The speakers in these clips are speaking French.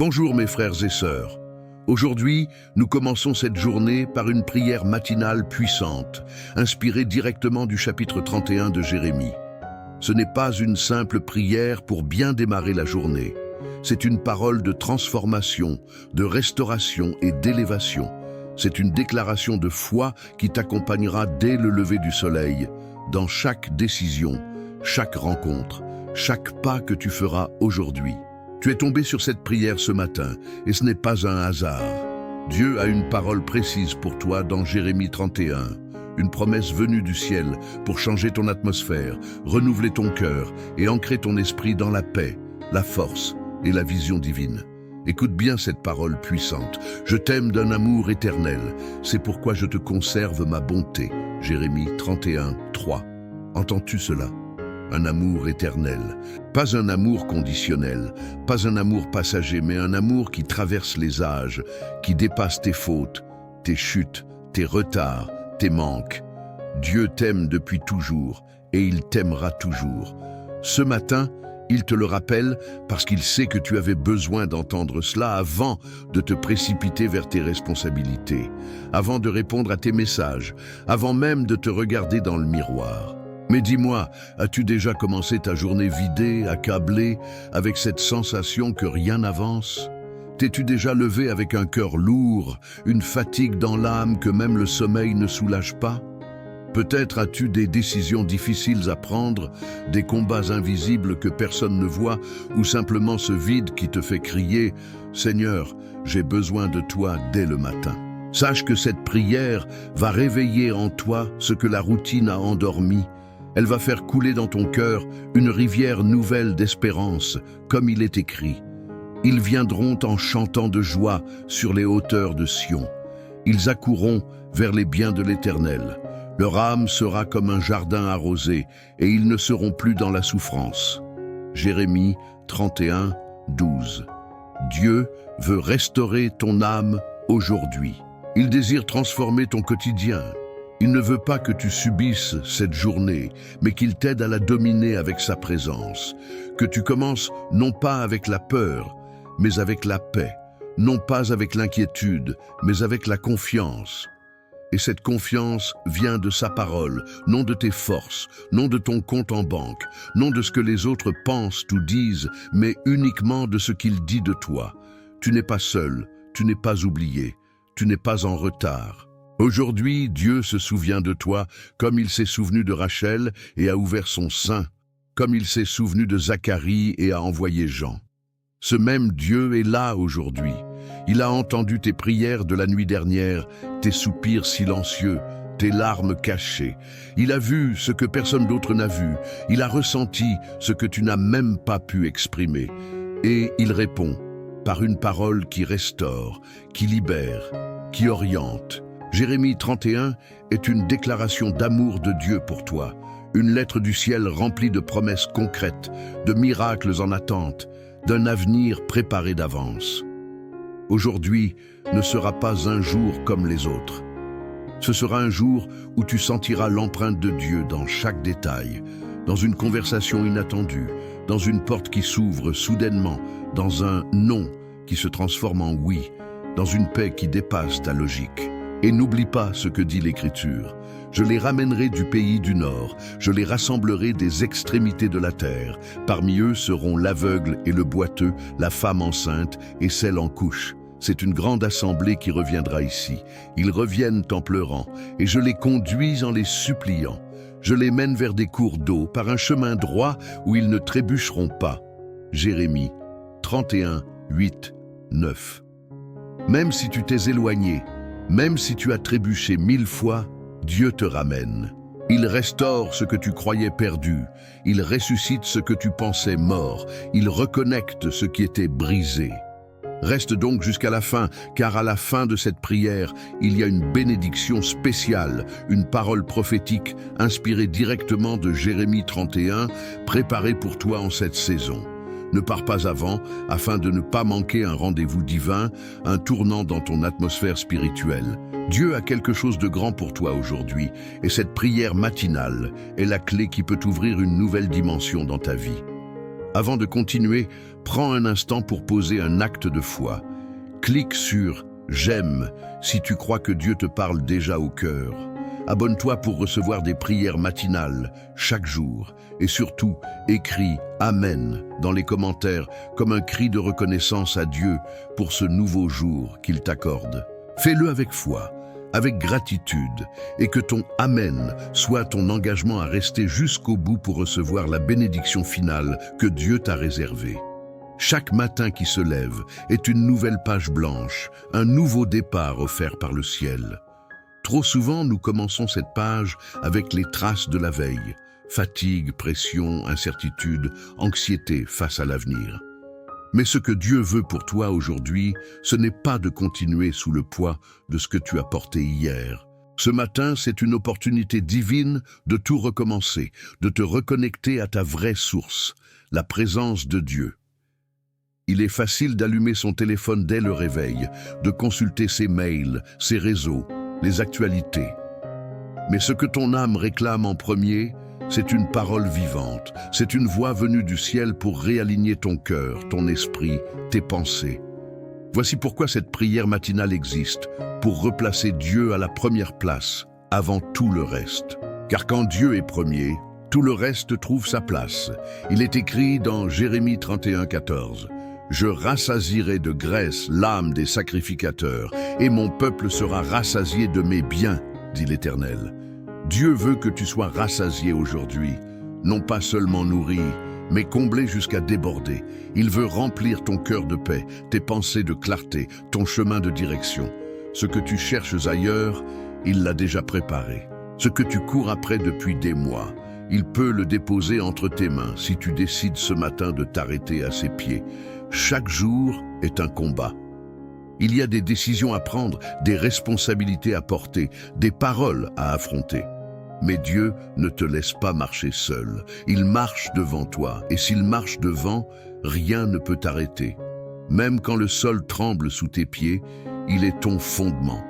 Bonjour mes frères et sœurs. Aujourd'hui, nous commençons cette journée par une prière matinale puissante, inspirée directement du chapitre 31 de Jérémie. Ce n'est pas une simple prière pour bien démarrer la journée. C'est une parole de transformation, de restauration et d'élévation. C'est une déclaration de foi qui t'accompagnera dès le lever du soleil, dans chaque décision, chaque rencontre, chaque pas que tu feras aujourd'hui. Tu es tombé sur cette prière ce matin, et ce n'est pas un hasard. Dieu a une parole précise pour toi dans Jérémie 31, une promesse venue du ciel pour changer ton atmosphère, renouveler ton cœur et ancrer ton esprit dans la paix, la force et la vision divine. Écoute bien cette parole puissante. Je t'aime d'un amour éternel, c'est pourquoi je te conserve ma bonté. Jérémie 31, 3. Entends-tu cela? Un amour éternel. Pas un amour conditionnel, pas un amour passager, mais un amour qui traverse les âges, qui dépasse tes fautes, tes chutes, tes retards, tes manques. Dieu t'aime depuis toujours et il t'aimera toujours. Ce matin, il te le rappelle parce qu'il sait que tu avais besoin d'entendre cela avant de te précipiter vers tes responsabilités, avant de répondre à tes messages, avant même de te regarder dans le miroir. Mais dis-moi, as-tu déjà commencé ta journée vidée, accablée, avec cette sensation que rien n'avance? T'es-tu déjà levé avec un cœur lourd, une fatigue dans l'âme que même le sommeil ne soulage pas? Peut-être as-tu des décisions difficiles à prendre, des combats invisibles que personne ne voit, ou simplement ce vide qui te fait crier « Seigneur, j'ai besoin de toi dès le matin ». Sache que cette prière va réveiller en toi ce que la routine a endormi. Elle va faire couler dans ton cœur une rivière nouvelle d'espérance, comme il est écrit. Ils viendront en chantant de joie sur les hauteurs de Sion. Ils accourront vers les biens de l'Éternel. Leur âme sera comme un jardin arrosé, et ils ne seront plus dans la souffrance. Jérémie 31, 12. Dieu veut restaurer ton âme aujourd'hui. Il désire transformer ton quotidien. Il ne veut pas que tu subisses cette journée, mais qu'il t'aide à la dominer avec sa présence. Que tu commences non pas avec la peur, mais avec la paix. Non pas avec l'inquiétude, mais avec la confiance. Et cette confiance vient de sa parole, non de tes forces, non de ton compte en banque, non de ce que les autres pensent ou disent, mais uniquement de ce qu'il dit de toi. Tu n'es pas seul, tu n'es pas oublié, tu n'es pas en retard. Aujourd'hui, Dieu se souvient de toi comme il s'est souvenu de Rachel et a ouvert son sein, comme il s'est souvenu de Zacharie et a envoyé Jean. Ce même Dieu est là aujourd'hui. Il a entendu tes prières de la nuit dernière, tes soupirs silencieux, tes larmes cachées. Il a vu ce que personne d'autre n'a vu. Il a ressenti ce que tu n'as même pas pu exprimer. Et il répond par une parole qui restaure, qui libère, qui oriente. Jérémie 31 est une déclaration d'amour de Dieu pour toi, une lettre du ciel remplie de promesses concrètes, de miracles en attente, d'un avenir préparé d'avance. Aujourd'hui ne sera pas un jour comme les autres. Ce sera un jour où tu sentiras l'empreinte de Dieu dans chaque détail, dans une conversation inattendue, dans une porte qui s'ouvre soudainement, dans un non qui se transforme en oui, dans une paix qui dépasse ta logique. Et n'oublie pas ce que dit l'Écriture. Je les ramènerai du pays du Nord, je les rassemblerai des extrémités de la terre. Parmi eux seront l'aveugle et le boiteux, la femme enceinte et celle en couche. C'est une grande assemblée qui reviendra ici. Ils reviennent en pleurant, et je les conduis en les suppliant. Je les mène vers des cours d'eau, par un chemin droit où ils ne trébucheront pas. Jérémie 31, 8, 9. Même si tu t'es éloigné, même si tu as trébuché 1000 fois, Dieu te ramène. Il restaure ce que tu croyais perdu. Il ressuscite ce que tu pensais mort. Il reconnecte ce qui était brisé. Reste donc jusqu'à la fin, car à la fin de cette prière, il y a une bénédiction spéciale, une parole prophétique inspirée directement de Jérémie 31, préparée pour toi en cette saison. Ne pars pas avant, afin de ne pas manquer un rendez-vous divin, un tournant dans ton atmosphère spirituelle. Dieu a quelque chose de grand pour toi aujourd'hui, et cette prière matinale est la clé qui peut ouvrir une nouvelle dimension dans ta vie. Avant de continuer, prends un instant pour poser un acte de foi. Clique sur « J'aime » si tu crois que Dieu te parle déjà au cœur. Abonne-toi pour recevoir des prières matinales chaque jour. Et surtout, écris « Amen » dans les commentaires comme un cri de reconnaissance à Dieu pour ce nouveau jour qu'il t'accorde. Fais-le avec foi, avec gratitude, et que ton « Amen » soit ton engagement à rester jusqu'au bout pour recevoir la bénédiction finale que Dieu t'a réservée. Chaque matin qui se lève est une nouvelle page blanche, un nouveau départ offert par le ciel. Trop souvent, nous commençons cette page avec les traces de la veille. Fatigue, pression, incertitude, anxiété face à l'avenir. Mais ce que Dieu veut pour toi aujourd'hui, ce n'est pas de continuer sous le poids de ce que tu as porté hier. Ce matin, c'est une opportunité divine de tout recommencer, de te reconnecter à ta vraie source, la présence de Dieu. Il est facile d'allumer son téléphone dès le réveil, de consulter ses mails, ses réseaux, les actualités. Mais ce que ton âme réclame en premier, c'est une parole vivante, c'est une voix venue du ciel pour réaligner ton cœur, ton esprit, tes pensées. Voici pourquoi cette prière matinale existe, pour replacer Dieu à la première place, avant tout le reste. Car quand Dieu est premier, tout le reste trouve sa place. Il est écrit dans Jérémie 31,14. « Je rassasierai de graisse l'âme des sacrificateurs, et mon peuple sera rassasié de mes biens, dit l'Éternel. » Dieu veut que tu sois rassasié aujourd'hui, non pas seulement nourri, mais comblé jusqu'à déborder. Il veut remplir ton cœur de paix, tes pensées de clarté, ton chemin de direction. Ce que tu cherches ailleurs, il l'a déjà préparé. Ce que tu cours après depuis des mois, il peut le déposer entre tes mains si tu décides ce matin de t'arrêter à ses pieds. Chaque jour est un combat. Il y a des décisions à prendre, des responsabilités à porter, des paroles à affronter. Mais Dieu ne te laisse pas marcher seul. Il marche devant toi, et s'il marche devant, rien ne peut t'arrêter. Même quand le sol tremble sous tes pieds, il est ton fondement.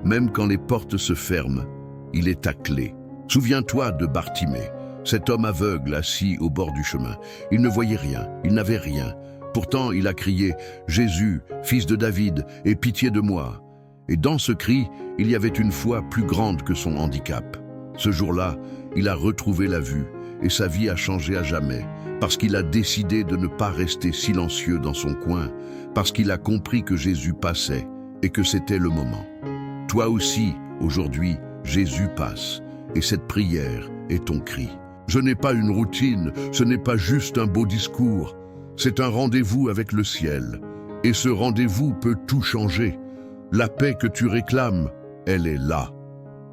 Même quand les portes se ferment, il est ta clé. Souviens-toi de Bartimée, cet homme aveugle assis au bord du chemin. Il ne voyait rien, il n'avait rien. Pourtant, il a crié « Jésus, fils de David, aie pitié de moi !» Et dans ce cri, il y avait une foi plus grande que son handicap. Ce jour-là, il a retrouvé la vue et sa vie a changé à jamais parce qu'il a décidé de ne pas rester silencieux dans son coin, parce qu'il a compris que Jésus passait et que c'était le moment. Toi aussi, aujourd'hui, Jésus passe et cette prière est ton cri. Ce n'est pas une routine, ce n'est pas juste un beau discours. C'est un rendez-vous avec le ciel. Et ce rendez-vous peut tout changer. La paix que tu réclames, elle est là.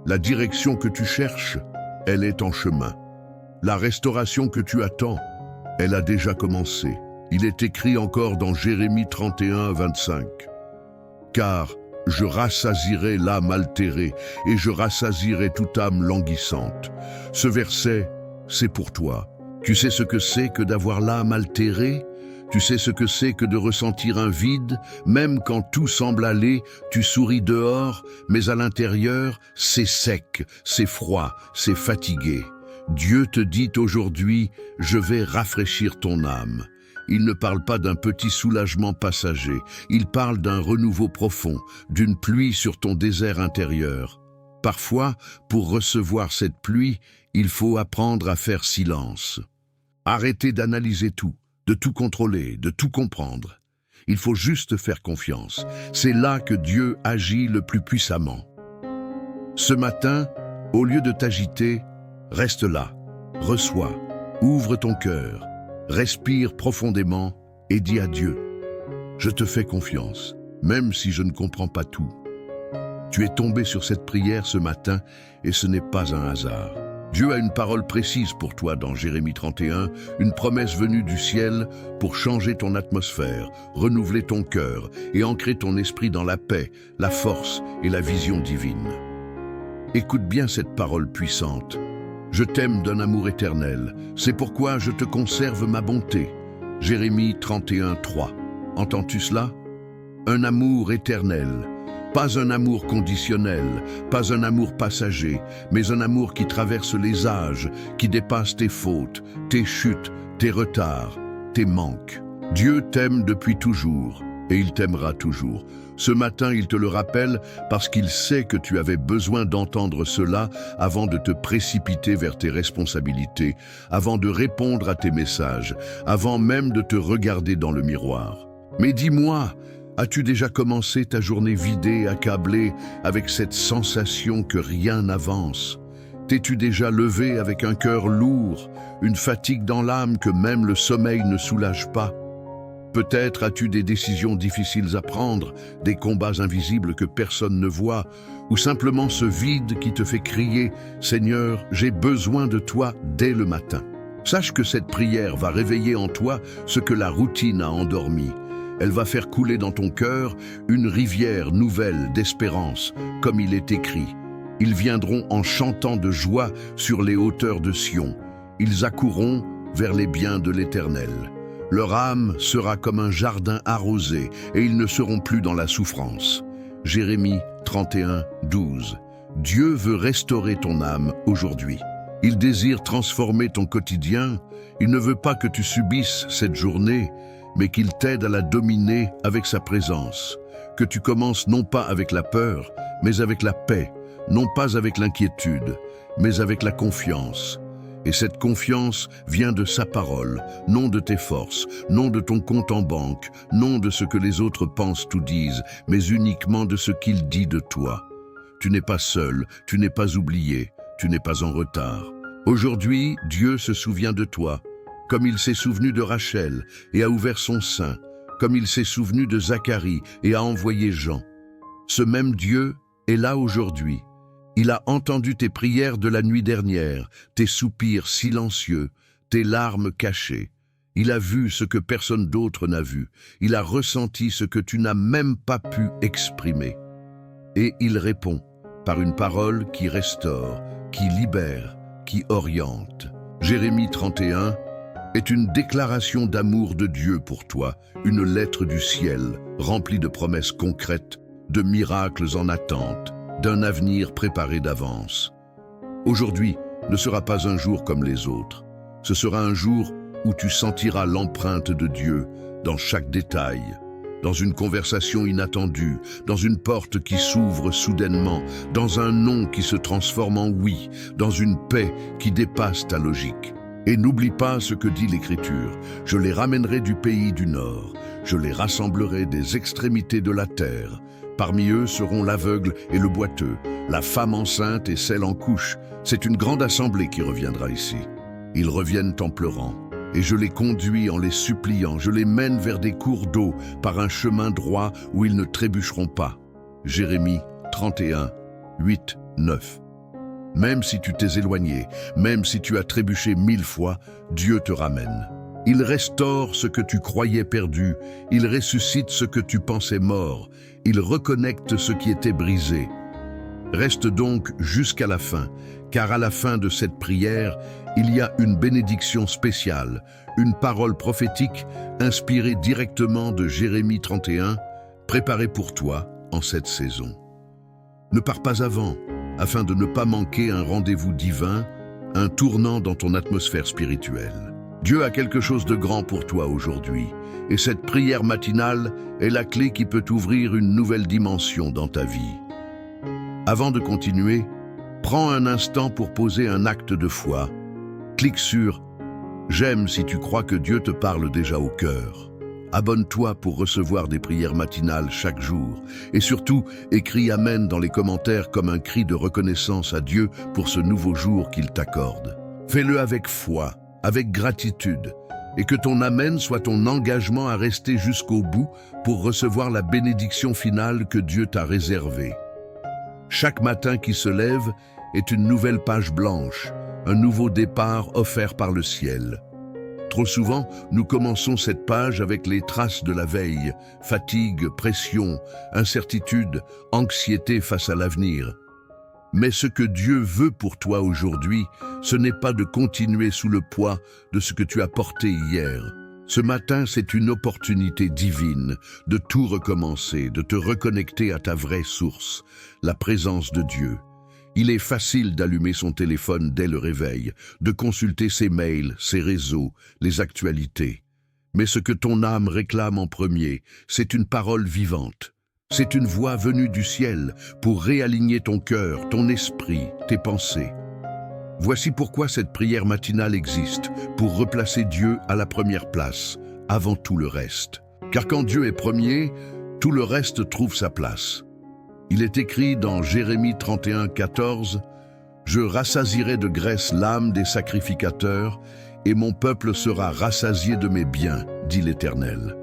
La direction que tu cherches, elle est en chemin. La restauration que tu attends, elle a déjà commencé. Il est écrit encore dans Jérémie 31,25. « Car je rassasierai l'âme altérée et je rassasierai toute âme languissante. » Ce verset, c'est pour toi. Tu sais ce que c'est que d'avoir l'âme altérée? Tu sais ce que c'est que de ressentir un vide, même quand tout semble aller, tu souris dehors, mais à l'intérieur, c'est sec, c'est froid, c'est fatigué. Dieu te dit aujourd'hui, je vais rafraîchir ton âme. Il ne parle pas d'un petit soulagement passager, il parle d'un renouveau profond, d'une pluie sur ton désert intérieur. Parfois, pour recevoir cette pluie, il faut apprendre à faire silence. Arrêter d'analyser tout, de tout contrôler, de tout comprendre. Il faut juste faire confiance. C'est là que Dieu agit le plus puissamment. Ce matin, au lieu de t'agiter, reste là, reçois, ouvre ton cœur, respire profondément et dis à Dieu, « Je te fais confiance, même si je ne comprends pas tout. » Tu es tombé sur cette prière ce matin et ce n'est pas un hasard. Dieu a une parole précise pour toi dans Jérémie 31, une promesse venue du ciel pour changer ton atmosphère, renouveler ton cœur et ancrer ton esprit dans la paix, la force et la vision divine. Écoute bien cette parole puissante. Je t'aime d'un amour éternel, c'est pourquoi je te conserve ma bonté. Jérémie 31:3. Entends-tu cela? Un amour éternel. Pas un amour conditionnel, pas un amour passager, mais un amour qui traverse les âges, qui dépasse tes fautes, tes chutes, tes retards, tes manques. Dieu t'aime depuis toujours et il t'aimera toujours. Ce matin, il te le rappelle parce qu'il sait que tu avais besoin d'entendre cela avant de te précipiter vers tes responsabilités, avant de répondre à tes messages, avant même de te regarder dans le miroir. Mais dis-moi, as-tu déjà commencé ta journée vidée, accablée, avec cette sensation que rien n'avance? T'es-tu déjà levé avec un cœur lourd, une fatigue dans l'âme que même le sommeil ne soulage pas? Peut-être as-tu des décisions difficiles à prendre, des combats invisibles que personne ne voit, ou simplement ce vide qui te fait crier « Seigneur, j'ai besoin de toi » dès le matin. Sache que cette prière va réveiller en toi ce que la routine a endormi. Elle va faire couler dans ton cœur une rivière nouvelle d'espérance, comme il est écrit. Ils viendront en chantant de joie sur les hauteurs de Sion. Ils accourront vers les biens de l'Éternel. Leur âme sera comme un jardin arrosé et ils ne seront plus dans la souffrance. Jérémie 31, 12. Dieu veut restaurer ton âme aujourd'hui. Il désire transformer ton quotidien. Il ne veut pas que tu subisses cette journée, mais qu'il t'aide à la dominer avec sa présence. Que tu commences non pas avec la peur, mais avec la paix, non pas avec l'inquiétude, mais avec la confiance. Et cette confiance vient de sa parole, non de tes forces, non de ton compte en banque, non de ce que les autres pensent ou disent, mais uniquement de ce qu'il dit de toi. Tu n'es pas seul, tu n'es pas oublié, tu n'es pas en retard. Aujourd'hui, Dieu se souvient de toi, comme il s'est souvenu de Rachel et a ouvert son sein, comme il s'est souvenu de Zacharie et a envoyé Jean. Ce même Dieu est là aujourd'hui. Il a entendu tes prières de la nuit dernière, tes soupirs silencieux, tes larmes cachées. Il a vu ce que personne d'autre n'a vu. Il a ressenti ce que tu n'as même pas pu exprimer. Et il répond par une parole qui restaure, qui libère, qui oriente. Jérémie 31 est une déclaration d'amour de Dieu pour toi, une lettre du ciel remplie de promesses concrètes, de miracles en attente, d'un avenir préparé d'avance. Aujourd'hui ne sera pas un jour comme les autres. Ce sera un jour où tu sentiras l'empreinte de Dieu dans chaque détail, dans une conversation inattendue, dans une porte qui s'ouvre soudainement, dans un non qui se transforme en oui, dans une paix qui dépasse ta logique. Et n'oublie pas ce que dit l'Écriture. Je les ramènerai du pays du Nord, je les rassemblerai des extrémités de la terre. Parmi eux seront l'aveugle et le boiteux, la femme enceinte et celle en couche. C'est une grande assemblée qui reviendra ici. Ils reviennent en pleurant, et je les conduis en les suppliant. Je les mène vers des cours d'eau par un chemin droit où ils ne trébucheront pas. Jérémie 31, 8, 9. Même si tu t'es éloigné, même si tu as trébuché 1000 fois, Dieu te ramène. Il restaure ce que tu croyais perdu, il ressuscite ce que tu pensais mort, il reconnecte ce qui était brisé. Reste donc jusqu'à la fin, car à la fin de cette prière, il y a une bénédiction spéciale, une parole prophétique inspirée directement de Jérémie 31, préparée pour toi en cette saison. Ne pars pas avant, afin de ne pas manquer un rendez-vous divin, un tournant dans ton atmosphère spirituelle. Dieu a quelque chose de grand pour toi aujourd'hui, et cette prière matinale est la clé qui peut ouvrir une nouvelle dimension dans ta vie. Avant de continuer, prends un instant pour poser un acte de foi. Clique sur « J'aime » si tu crois que Dieu te parle déjà au cœur. Abonne-toi pour recevoir des prières matinales chaque jour. Et surtout, écris « Amen » dans les commentaires comme un cri de reconnaissance à Dieu pour ce nouveau jour qu'il t'accorde. Fais-le avec foi, avec gratitude, et que ton Amen soit ton engagement à rester jusqu'au bout pour recevoir la bénédiction finale que Dieu t'a réservée. Chaque matin qui se lève est une nouvelle page blanche, un nouveau départ offert par le ciel. Trop souvent, nous commençons cette page avec les traces de la veille, fatigue, pression, incertitude, anxiété face à l'avenir. Mais ce que Dieu veut pour toi aujourd'hui, ce n'est pas de continuer sous le poids de ce que tu as porté hier. Ce matin, c'est une opportunité divine de tout recommencer, de te reconnecter à ta vraie source, la présence de Dieu. Il est facile d'allumer son téléphone dès le réveil, de consulter ses mails, ses réseaux, les actualités. Mais ce que ton âme réclame en premier, c'est une parole vivante. C'est une voix venue du ciel pour réaligner ton cœur, ton esprit, tes pensées. Voici pourquoi cette prière matinale existe, pour replacer Dieu à la première place, avant tout le reste. Car quand Dieu est premier, tout le reste trouve sa place. Il est écrit dans Jérémie 31, 14, « Je rassasierai de graisse l'âme des sacrificateurs, et mon peuple sera rassasié de mes biens, dit l'Éternel. »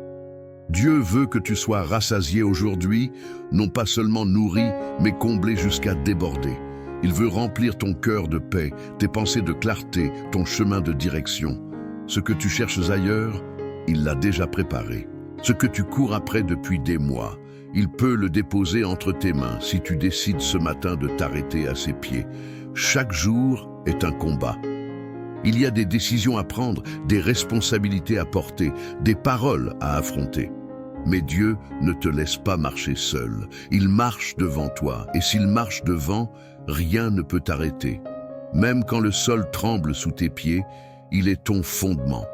Dieu veut que tu sois rassasié aujourd'hui, non pas seulement nourri, mais comblé jusqu'à déborder. Il veut remplir ton cœur de paix, tes pensées de clarté, ton chemin de direction. Ce que tu cherches ailleurs, il l'a déjà préparé. Ce que tu cours après depuis des mois, il peut le déposer entre tes mains si tu décides ce matin de t'arrêter à ses pieds. Chaque jour est un combat. Il y a des décisions à prendre, des responsabilités à porter, des paroles à affronter. Mais Dieu ne te laisse pas marcher seul. Il marche devant toi, et s'il marche devant, rien ne peut t'arrêter. Même quand le sol tremble sous tes pieds, il est ton fondement.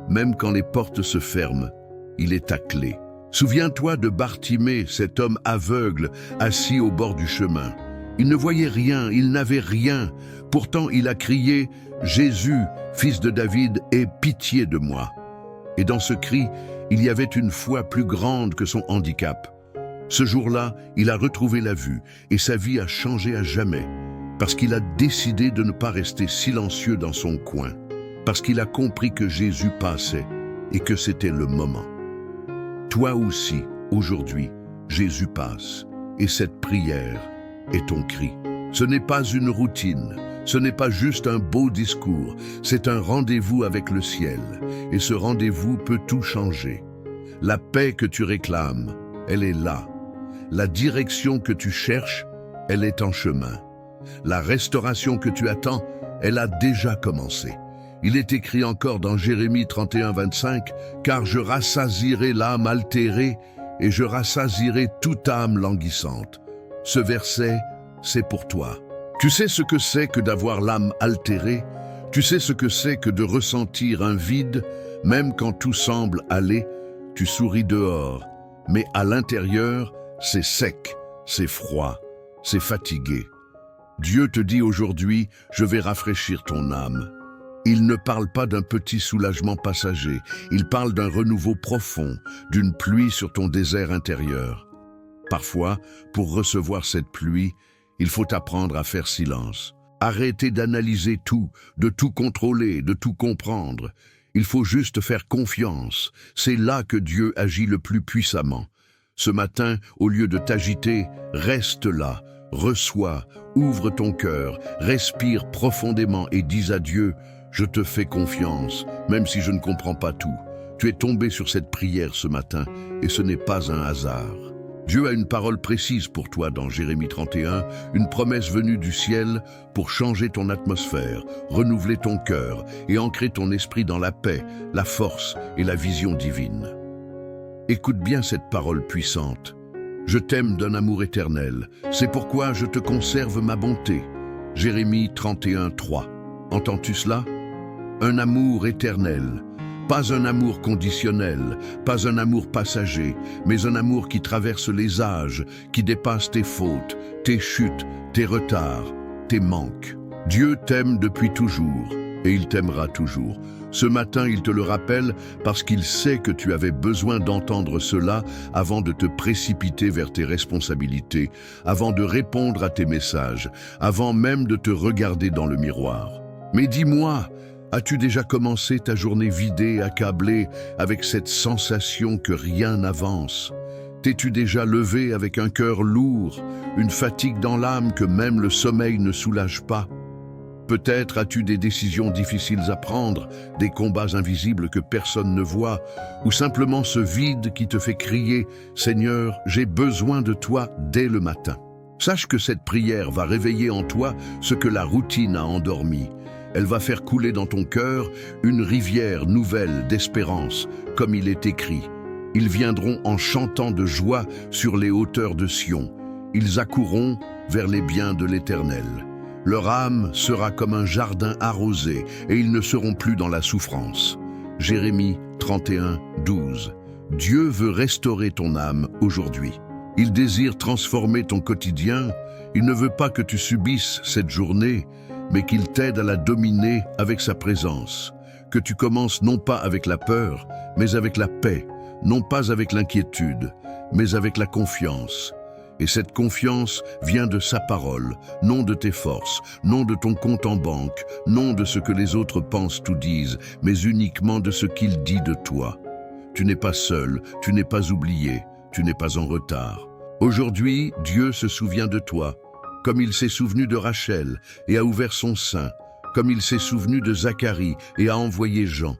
Même quand les portes se ferment, il est ta clé. Souviens-toi de Bartimée, cet homme aveugle, assis au bord du chemin. Il ne voyait rien, il n'avait rien. Pourtant, il a crié « Jésus, fils de David, aie pitié de moi ». Et dans ce cri, il y avait une foi plus grande que son handicap. Ce jour-là, il a retrouvé la vue et sa vie a changé à jamais. Parce qu'il a décidé de ne pas rester silencieux dans son coin. Parce qu'il a compris que Jésus passait et que c'était le moment. Toi aussi, aujourd'hui, Jésus passe. Et cette prière est ton cri. Ce n'est pas une routine, ce n'est pas juste un beau discours, c'est un rendez-vous avec le ciel. Et ce rendez-vous peut tout changer. La paix que tu réclames, elle est là. La direction que tu cherches, elle est en chemin. La restauration que tu attends, elle a déjà commencé. Il est écrit encore dans Jérémie 31, 25, « Car je rassasierai l'âme altérée et je rassasierai toute âme languissante. » Ce verset, c'est pour toi. Tu sais ce que c'est que d'avoir l'âme altérée? Tu sais ce que c'est que de ressentir un vide, même quand tout semble aller? Tu souris dehors, mais à l'intérieur, c'est sec, c'est froid, c'est fatigué. Dieu te dit aujourd'hui, je vais rafraîchir ton âme. Il ne parle pas d'un petit soulagement passager, il parle d'un renouveau profond, d'une pluie sur ton désert intérieur. Parfois, pour recevoir cette pluie, il faut apprendre à faire silence. Arrêter d'analyser tout, de tout contrôler, de tout comprendre. Il faut juste faire confiance. C'est là que Dieu agit le plus puissamment. Ce matin, au lieu de t'agiter, reste là, reçois, ouvre ton cœur, respire profondément et dis à Dieu, « Je te fais confiance, même si je ne comprends pas tout. » Tu es tombé sur cette prière ce matin et ce n'est pas un hasard. Dieu a une parole précise pour toi dans Jérémie 31, une promesse venue du ciel pour changer ton atmosphère, renouveler ton cœur et ancrer ton esprit dans la paix, la force et la vision divine. Écoute bien cette parole puissante. Je t'aime d'un amour éternel, c'est pourquoi je te conserve ma bonté. Jérémie 31, 3. Entends-tu cela? Un amour éternel. Pas un amour conditionnel, pas un amour passager, mais un amour qui traverse les âges, qui dépasse tes fautes, tes chutes, tes retards, tes manques. Dieu t'aime depuis toujours, et il t'aimera toujours. Ce matin, il te le rappelle parce qu'il sait que tu avais besoin d'entendre cela avant de te précipiter vers tes responsabilités, avant de répondre à tes messages, avant même de te regarder dans le miroir. Mais dis-moi, as-tu déjà commencé ta journée vidée, accablée, avec cette sensation que rien n'avance? T'es-tu déjà levé avec un cœur lourd, une fatigue dans l'âme que même le sommeil ne soulage pas? Peut-être as-tu des décisions difficiles à prendre, des combats invisibles que personne ne voit, ou simplement ce vide qui te fait crier « Seigneur, j'ai besoin de toi dès le matin ». Sache que cette prière va réveiller en toi ce que la routine a endormi. Elle va faire couler dans ton cœur une rivière nouvelle d'espérance, comme il est écrit. Ils viendront en chantant de joie sur les hauteurs de Sion. Ils accourront vers les biens de l'Éternel. Leur âme sera comme un jardin arrosé, et ils ne seront plus dans la souffrance. Jérémie 31, 12. Dieu veut restaurer ton âme aujourd'hui. Il désire transformer ton quotidien. Il ne veut pas que tu subisses cette journée, mais qu'il t'aide à la dominer avec sa présence. Que tu commences non pas avec la peur, mais avec la paix, non pas avec l'inquiétude, mais avec la confiance. Et cette confiance vient de sa parole, non de tes forces, non de ton compte en banque, non de ce que les autres pensent ou disent, mais uniquement de ce qu'il dit de toi. Tu n'es pas seul, tu n'es pas oublié, tu n'es pas en retard. Aujourd'hui, Dieu se souvient de toi, comme il s'est souvenu de Rachel et a ouvert son sein, comme il s'est souvenu de Zacharie et a envoyé Jean.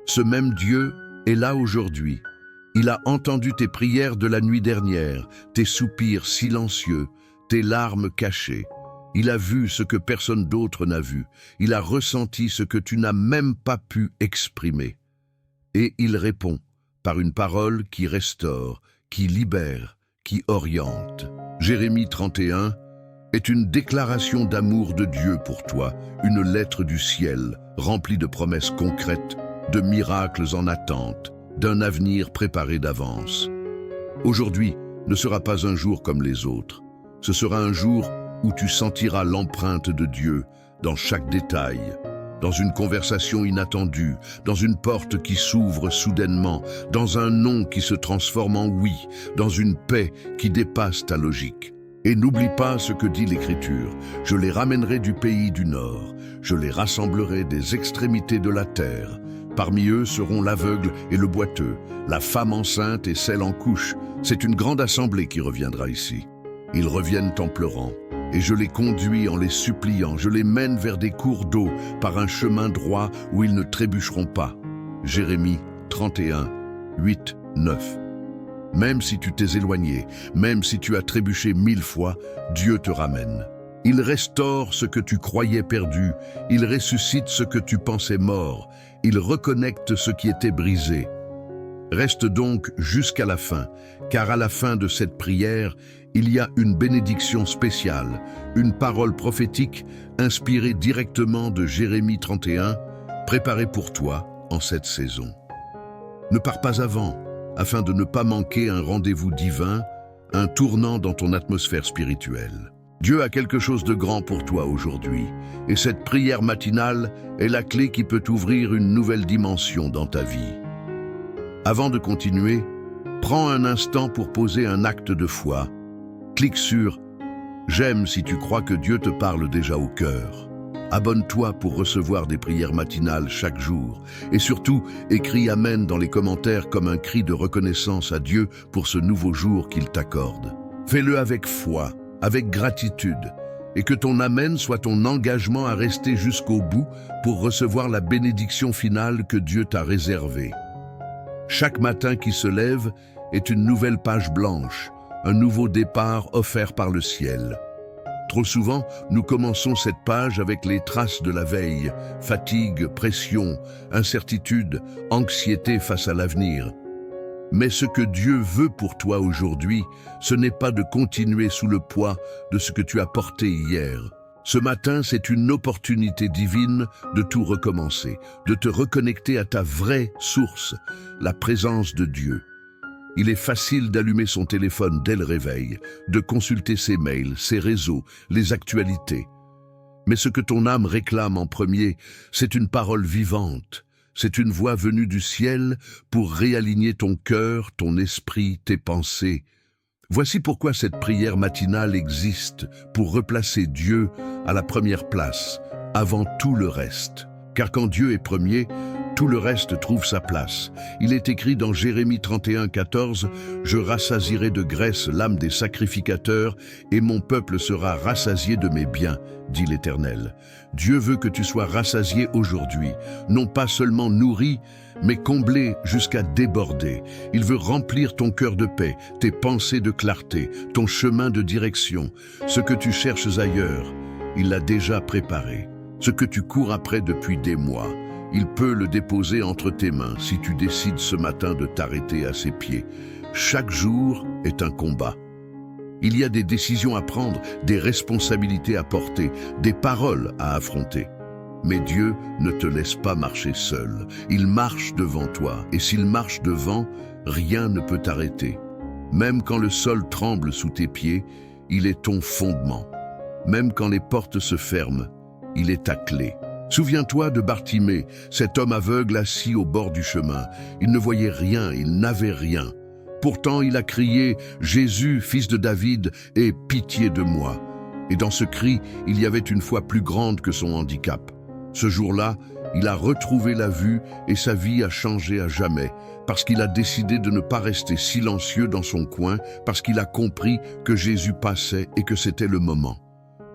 Ce même Dieu est là aujourd'hui. Il a entendu tes prières de la nuit dernière, tes soupirs silencieux, tes larmes cachées. Il a vu ce que personne d'autre n'a vu. Il a ressenti ce que tu n'as même pas pu exprimer. Et il répond par une parole qui restaure, qui libère, qui oriente. Jérémie 31 est une déclaration d'amour de Dieu pour toi, une lettre du ciel remplie de promesses concrètes, de miracles en attente, d'un avenir préparé d'avance. Aujourd'hui ne sera pas un jour comme les autres. Ce sera un jour où tu sentiras l'empreinte de Dieu dans chaque détail, dans une conversation inattendue, dans une porte qui s'ouvre soudainement, dans un non qui se transforme en oui, dans une paix qui dépasse ta logique. Et n'oublie pas ce que dit l'Écriture. Je les ramènerai du pays du Nord, je les rassemblerai des extrémités de la terre. Parmi eux seront l'aveugle et le boiteux, la femme enceinte et celle en couche. C'est une grande assemblée qui reviendra ici. Ils reviennent en pleurant, et je les conduis en les suppliant. Je les mène vers des cours d'eau par un chemin droit où ils ne trébucheront pas. Jérémie 31, 8, 9. Même si tu t'es éloigné, même si tu as trébuché 1000 fois, Dieu te ramène. Il restaure ce que tu croyais perdu, il ressuscite ce que tu pensais mort, il reconnecte ce qui était brisé. Reste donc jusqu'à la fin, car à la fin de cette prière, il y a une bénédiction spéciale, une parole prophétique inspirée directement de Jérémie 31, préparée pour toi en cette saison. Ne pars pas avant, afin de ne pas manquer un rendez-vous divin, un tournant dans ton atmosphère spirituelle. Dieu a quelque chose de grand pour toi aujourd'hui, et cette prière matinale est la clé qui peut ouvrir une nouvelle dimension dans ta vie. Avant de continuer, prends un instant pour poser un acte de foi. Clique sur « J'aime » si tu crois que Dieu te parle déjà au cœur. Abonne-toi pour recevoir des prières matinales chaque jour. Et surtout, écris « Amen » dans les commentaires comme un cri de reconnaissance à Dieu pour ce nouveau jour qu'il t'accorde. Fais-le avec foi, avec gratitude, et que ton Amen soit ton engagement à rester jusqu'au bout pour recevoir la bénédiction finale que Dieu t'a réservée. Chaque matin qui se lève est une nouvelle page blanche, un nouveau départ offert par le ciel. Trop souvent, nous commençons cette page avec les traces de la veille, fatigue, pression, incertitude, anxiété face à l'avenir. Mais ce que Dieu veut pour toi aujourd'hui, ce n'est pas de continuer sous le poids de ce que tu as porté hier. Ce matin, c'est une opportunité divine de tout recommencer, de te reconnecter à ta vraie source, la présence de Dieu. Il est facile d'allumer son téléphone dès le réveil, de consulter ses mails, ses réseaux, les actualités. Mais ce que ton âme réclame en premier, c'est une parole vivante. C'est une voix venue du ciel pour réaligner ton cœur, ton esprit, tes pensées. Voici pourquoi cette prière matinale existe, pour replacer Dieu à la première place, avant tout le reste. Car quand Dieu est premier, tout le reste trouve sa place. Il est écrit dans Jérémie 31, 14, « Je rassasierai de graisse l'âme des sacrificateurs, et mon peuple sera rassasié de mes biens, dit l'Éternel. » Dieu veut que tu sois rassasié aujourd'hui, non pas seulement nourri, mais comblé jusqu'à déborder. Il veut remplir ton cœur de paix, tes pensées de clarté, ton chemin de direction. Ce que tu cherches ailleurs, il l'a déjà préparé. Ce que tu cours après depuis des mois, il peut le déposer entre tes mains si tu décides ce matin de t'arrêter à ses pieds. Chaque jour est un combat. Il y a des décisions à prendre, des responsabilités à porter, des paroles à affronter. Mais Dieu ne te laisse pas marcher seul. Il marche devant toi, et s'il marche devant, rien ne peut t'arrêter. Même quand le sol tremble sous tes pieds, il est ton fondement. Même quand les portes se ferment, il est ta clé. Souviens-toi de Bartimée, cet homme aveugle assis au bord du chemin. Il ne voyait rien, il n'avait rien. Pourtant, il a crié « Jésus, fils de David, aie pitié de moi ». Et dans ce cri, il y avait une foi plus grande que son handicap. Ce jour-là, il a retrouvé la vue et sa vie a changé à jamais, parce qu'il a décidé de ne pas rester silencieux dans son coin, parce qu'il a compris que Jésus passait et que c'était le moment.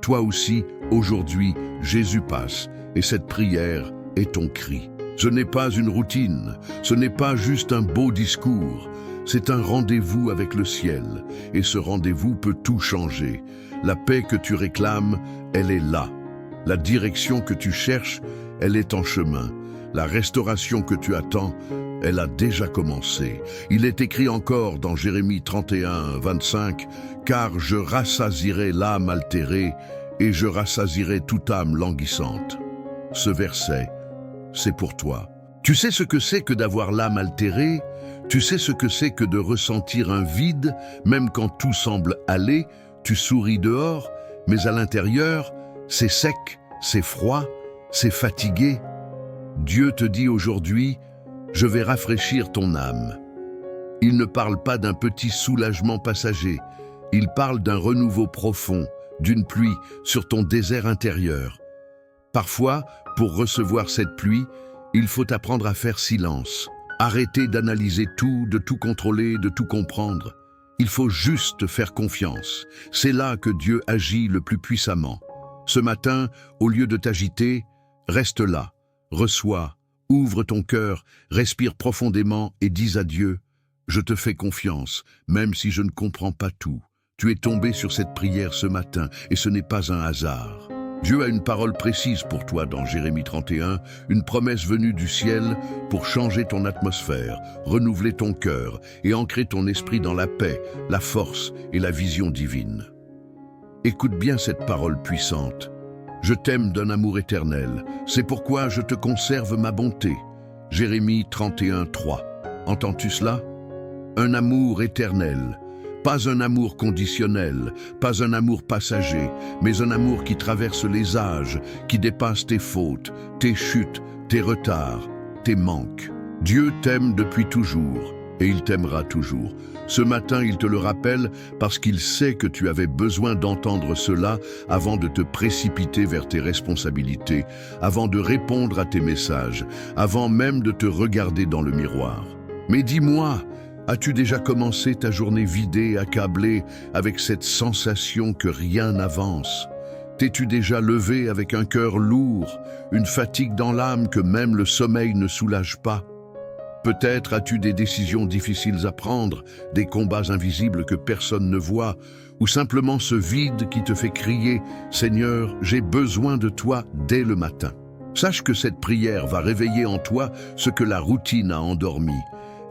Toi aussi, aujourd'hui, Jésus passe, et cette prière est ton cri. Ce n'est pas une routine, ce n'est pas juste un beau discours, c'est un rendez-vous avec le ciel, et ce rendez-vous peut tout changer. La paix que tu réclames, elle est là. La direction que tu cherches, elle est en chemin. La restauration que tu attends, elle a déjà commencé. Il est écrit encore dans Jérémie 31, 25, « Car je rassasierai l'âme altérée et je rassasierai toute âme languissante. » Ce verset, c'est pour toi. Tu sais ce que c'est que d'avoir l'âme altérée? Tu sais ce que c'est que de ressentir un vide, même quand tout semble aller? Tu souris dehors, mais à l'intérieur, c'est sec, c'est froid, c'est fatigué. Dieu te dit aujourd'hui, je vais rafraîchir ton âme. Il ne parle pas d'un petit soulagement passager, il parle d'un renouveau profond, d'une pluie sur ton désert intérieur. Parfois, pour recevoir cette pluie, il faut apprendre à faire silence, arrêter d'analyser tout, de tout contrôler, de tout comprendre. Il faut juste faire confiance. C'est là que Dieu agit le plus puissamment. Ce matin, au lieu de t'agiter, reste là, reçois, ouvre ton cœur, respire profondément et dis à Dieu, « Je te fais confiance, même si je ne comprends pas tout. Tu es tombé sur cette prière ce matin et ce n'est pas un hasard. » Dieu a une parole précise pour toi dans Jérémie 31, une promesse venue du ciel pour changer ton atmosphère, renouveler ton cœur et ancrer ton esprit dans la paix, la force et la vision divine. Écoute bien cette parole puissante. Je t'aime d'un amour éternel, c'est pourquoi je te conserve ma bonté. Jérémie 31, 3. Entends-tu cela? Un amour éternel. Pas un amour conditionnel, pas un amour passager, mais un amour qui traverse les âges, qui dépasse tes fautes, tes chutes, tes retards, tes manques. Dieu t'aime depuis toujours, et il t'aimera toujours. Ce matin, il te le rappelle parce qu'il sait que tu avais besoin d'entendre cela avant de te précipiter vers tes responsabilités, avant de répondre à tes messages, avant même de te regarder dans le miroir. Mais dis-moi, as-tu déjà commencé ta journée vidée, accablée, avec cette sensation que rien n'avance? T'es-tu déjà levé avec un cœur lourd, une fatigue dans l'âme que même le sommeil ne soulage pas? Peut-être as-tu des décisions difficiles à prendre, des combats invisibles que personne ne voit, ou simplement ce vide qui te fait crier « Seigneur, j'ai besoin de toi dès le matin ». Sache que cette prière va réveiller en toi ce que la routine a endormi.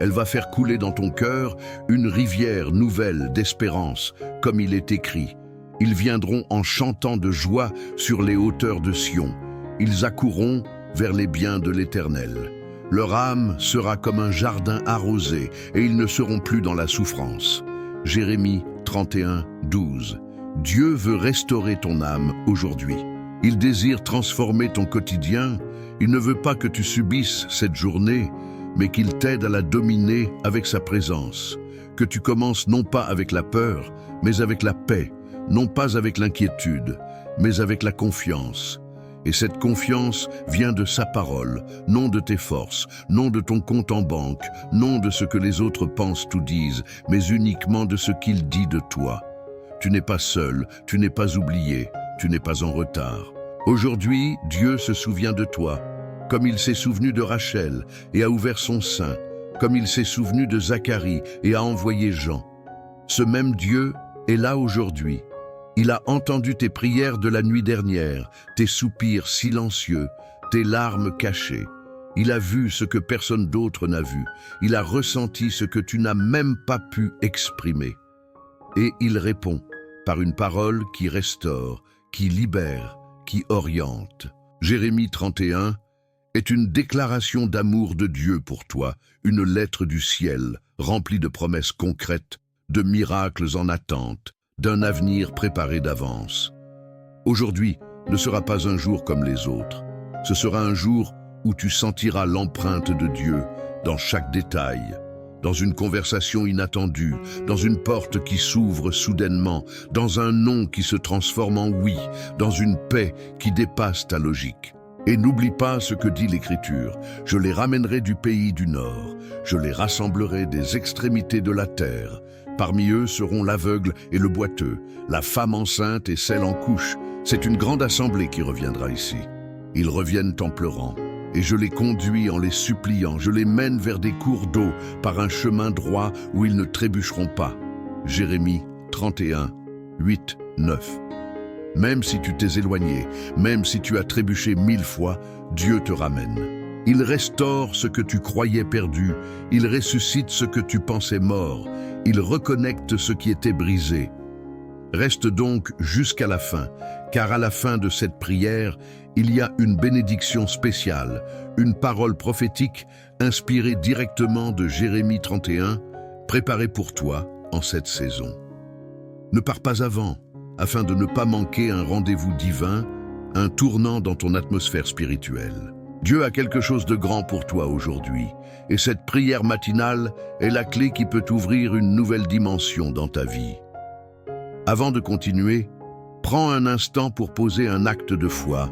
Elle va faire couler dans ton cœur une rivière nouvelle d'espérance, comme il est écrit. Ils viendront en chantant de joie sur les hauteurs de Sion. Ils accourront vers les biens de l'Éternel. Leur âme sera comme un jardin arrosé, et ils ne seront plus dans la souffrance. Jérémie 31, 12. Dieu veut restaurer ton âme aujourd'hui. Il désire transformer ton quotidien. Il ne veut pas que tu subisses cette journée, mais qu'il t'aide à la dominer avec sa présence. Que tu commences non pas avec la peur, mais avec la paix, non pas avec l'inquiétude, mais avec la confiance. Et cette confiance vient de sa parole, non de tes forces, non de ton compte en banque, non de ce que les autres pensent ou disent, mais uniquement de ce qu'il dit de toi. Tu n'es pas seul, tu n'es pas oublié, tu n'es pas en retard. Aujourd'hui, Dieu se souvient de toi, comme il s'est souvenu de Rachel et a ouvert son sein, comme il s'est souvenu de Zacharie et a envoyé Jean. Ce même Dieu est là aujourd'hui. Il a entendu tes prières de la nuit dernière, tes soupirs silencieux, tes larmes cachées. Il a vu ce que personne d'autre n'a vu. Il a ressenti ce que tu n'as même pas pu exprimer. Et il répond par une parole qui restaure, qui libère, qui oriente. Jérémie 31 est une déclaration d'amour de Dieu pour toi, une lettre du ciel remplie de promesses concrètes, de miracles en attente, d'un avenir préparé d'avance. Aujourd'hui ne sera pas un jour comme les autres. Ce sera un jour où tu sentiras l'empreinte de Dieu dans chaque détail, dans une conversation inattendue, dans une porte qui s'ouvre soudainement, dans un non qui se transforme en oui, dans une paix qui dépasse ta logique. Et n'oublie pas ce que dit l'Écriture. Je les ramènerai du pays du Nord, je les rassemblerai des extrémités de la terre. Parmi eux seront l'aveugle et le boiteux, la femme enceinte et celle en couche. C'est une grande assemblée qui reviendra ici. Ils reviennent en pleurant, et je les conduis en les suppliant. Je les mène vers des cours d'eau par un chemin droit où ils ne trébucheront pas. Jérémie 31, 8, 9. Même si tu t'es éloigné, même si tu as trébuché 1000 fois, Dieu te ramène. Il restaure ce que tu croyais perdu, il ressuscite ce que tu pensais mort, il reconnecte ce qui était brisé. Reste donc jusqu'à la fin, car à la fin de cette prière, il y a une bénédiction spéciale, une parole prophétique inspirée directement de Jérémie 31, préparée pour toi en cette saison. Ne pars pas avant, afin de ne pas manquer un rendez-vous divin, un tournant dans ton atmosphère spirituelle. Dieu a quelque chose de grand pour toi aujourd'hui, et cette prière matinale est la clé qui peut ouvrir une nouvelle dimension dans ta vie. Avant de continuer, prends un instant pour poser un acte de foi.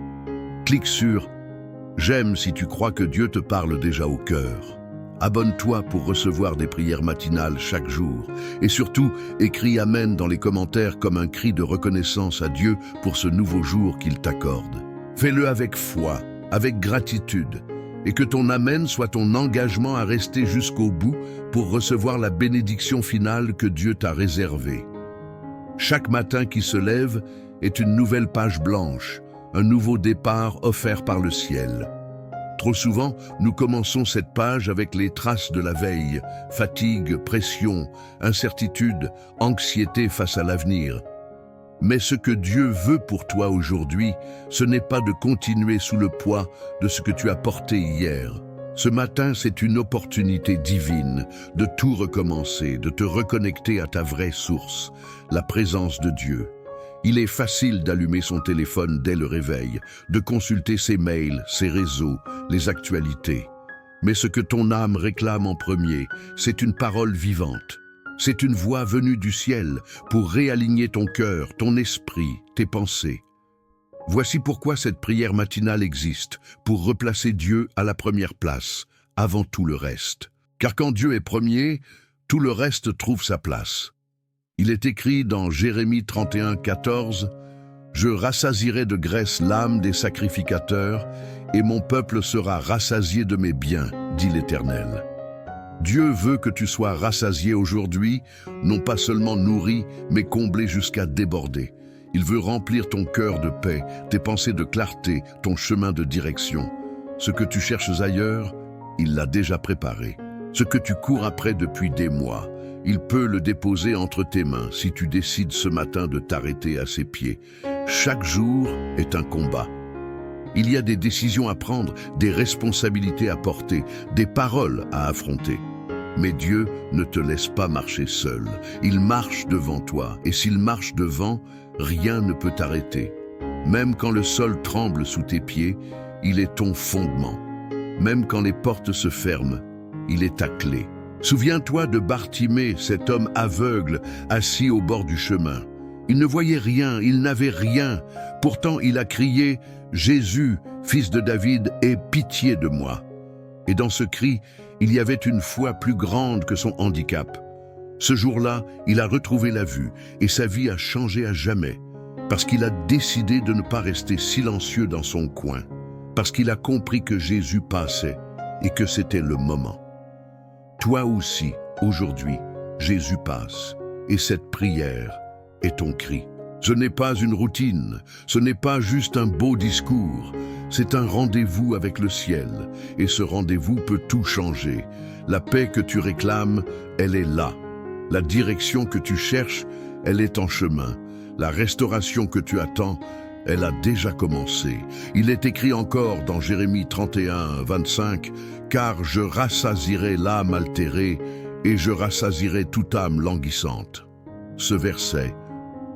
Clique sur « J'aime » si tu crois que Dieu te parle déjà au cœur. Abonne-toi pour recevoir des prières matinales chaque jour. Et surtout, écris Amen dans les commentaires comme un cri de reconnaissance à Dieu pour ce nouveau jour qu'il t'accorde. Fais-le avec foi, avec gratitude, et que ton Amen soit ton engagement à rester jusqu'au bout pour recevoir la bénédiction finale que Dieu t'a réservée. Chaque matin qui se lève est une nouvelle page blanche, un nouveau départ offert par le ciel. Trop souvent, nous commençons cette page avec les traces de la veille, fatigue, pression, incertitude, anxiété face à l'avenir. Mais ce que Dieu veut pour toi aujourd'hui, ce n'est pas de continuer sous le poids de ce que tu as porté hier. Ce matin, c'est une opportunité divine de tout recommencer, de te reconnecter à ta vraie source, la présence de Dieu. Il est facile d'allumer son téléphone dès le réveil, de consulter ses mails, ses réseaux, les actualités. Mais ce que ton âme réclame en premier, c'est une parole vivante. C'est une voix venue du ciel pour réaligner ton cœur, ton esprit, tes pensées. Voici pourquoi cette prière matinale existe, pour replacer Dieu à la première place, avant tout le reste. Car quand Dieu est premier, tout le reste trouve sa place. Il est écrit dans Jérémie 31, 14 « Je rassasierai de graisse l'âme des sacrificateurs, et mon peuple sera rassasié de mes biens, dit l'Éternel. » Dieu veut que tu sois rassasié aujourd'hui, non pas seulement nourri, mais comblé jusqu'à déborder. Il veut remplir ton cœur de paix, tes pensées de clarté, ton chemin de direction. Ce que tu cherches ailleurs, il l'a déjà préparé. Ce que tu cours après depuis des mois, il peut le déposer entre tes mains si tu décides ce matin de t'arrêter à ses pieds. Chaque jour est un combat. Il y a des décisions à prendre, des responsabilités à porter, des paroles à affronter. Mais Dieu ne te laisse pas marcher seul. Il marche devant toi, et s'il marche devant, rien ne peut t'arrêter. Même quand le sol tremble sous tes pieds, il est ton fondement. Même quand les portes se ferment, il est ta clé. Souviens-toi de Bartimée, cet homme aveugle, assis au bord du chemin. Il ne voyait rien, il n'avait rien. Pourtant, il a crié « Jésus, fils de David, aie pitié de moi !» Et dans ce cri, il y avait une foi plus grande que son handicap. Ce jour-là, il a retrouvé la vue et sa vie a changé à jamais. Parce qu'il a décidé de ne pas rester silencieux dans son coin. Parce qu'il a compris que Jésus passait et que c'était le moment. Toi aussi, aujourd'hui, Jésus passe, et cette prière est ton cri. Ce n'est pas une routine, ce n'est pas juste un beau discours, c'est un rendez-vous avec le ciel, et ce rendez-vous peut tout changer. La paix que tu réclames, elle est là. La direction que tu cherches, elle est en chemin. La restauration que tu attends, Elle a déjà commencé. Il est écrit encore dans Jérémie 31, 25, « Car je rassasierai l'âme altérée et je rassasierai toute âme languissante. » Ce verset,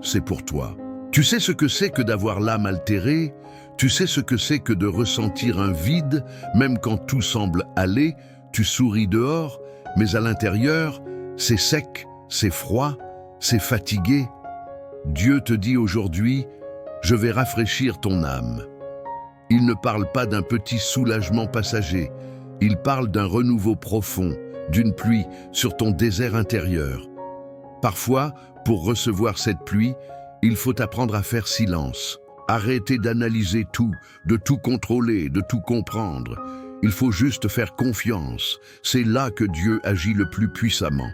c'est pour toi. Tu sais ce que c'est que d'avoir l'âme altérée? Tu sais ce que c'est que de ressentir un vide, même quand tout semble aller, tu souris dehors, mais à l'intérieur, c'est sec, c'est froid, c'est fatigué. Dieu te dit aujourd'hui, je vais rafraîchir ton âme. Il ne parle pas d'un petit soulagement passager, il parle d'un renouveau profond, d'une pluie sur ton désert intérieur. Parfois, pour recevoir cette pluie, il faut apprendre à faire silence, arrêter d'analyser tout, de tout contrôler, de tout comprendre. Il faut juste faire confiance, c'est là que Dieu agit le plus puissamment.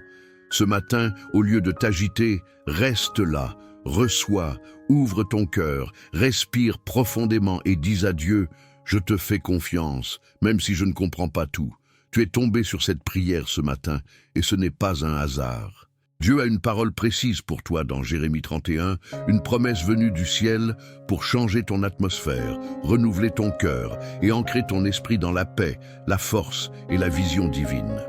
Ce matin, au lieu de t'agiter, reste là, reçois, ouvre ton cœur, respire profondément et dis à Dieu, « Je te fais confiance, même si je ne comprends pas tout. » Tu es tombé sur cette prière ce matin et ce n'est pas un hasard. Dieu a une parole précise pour toi dans Jérémie 31, une promesse venue du ciel pour changer ton atmosphère, renouveler ton cœur et ancrer ton esprit dans la paix, la force et la vision divine.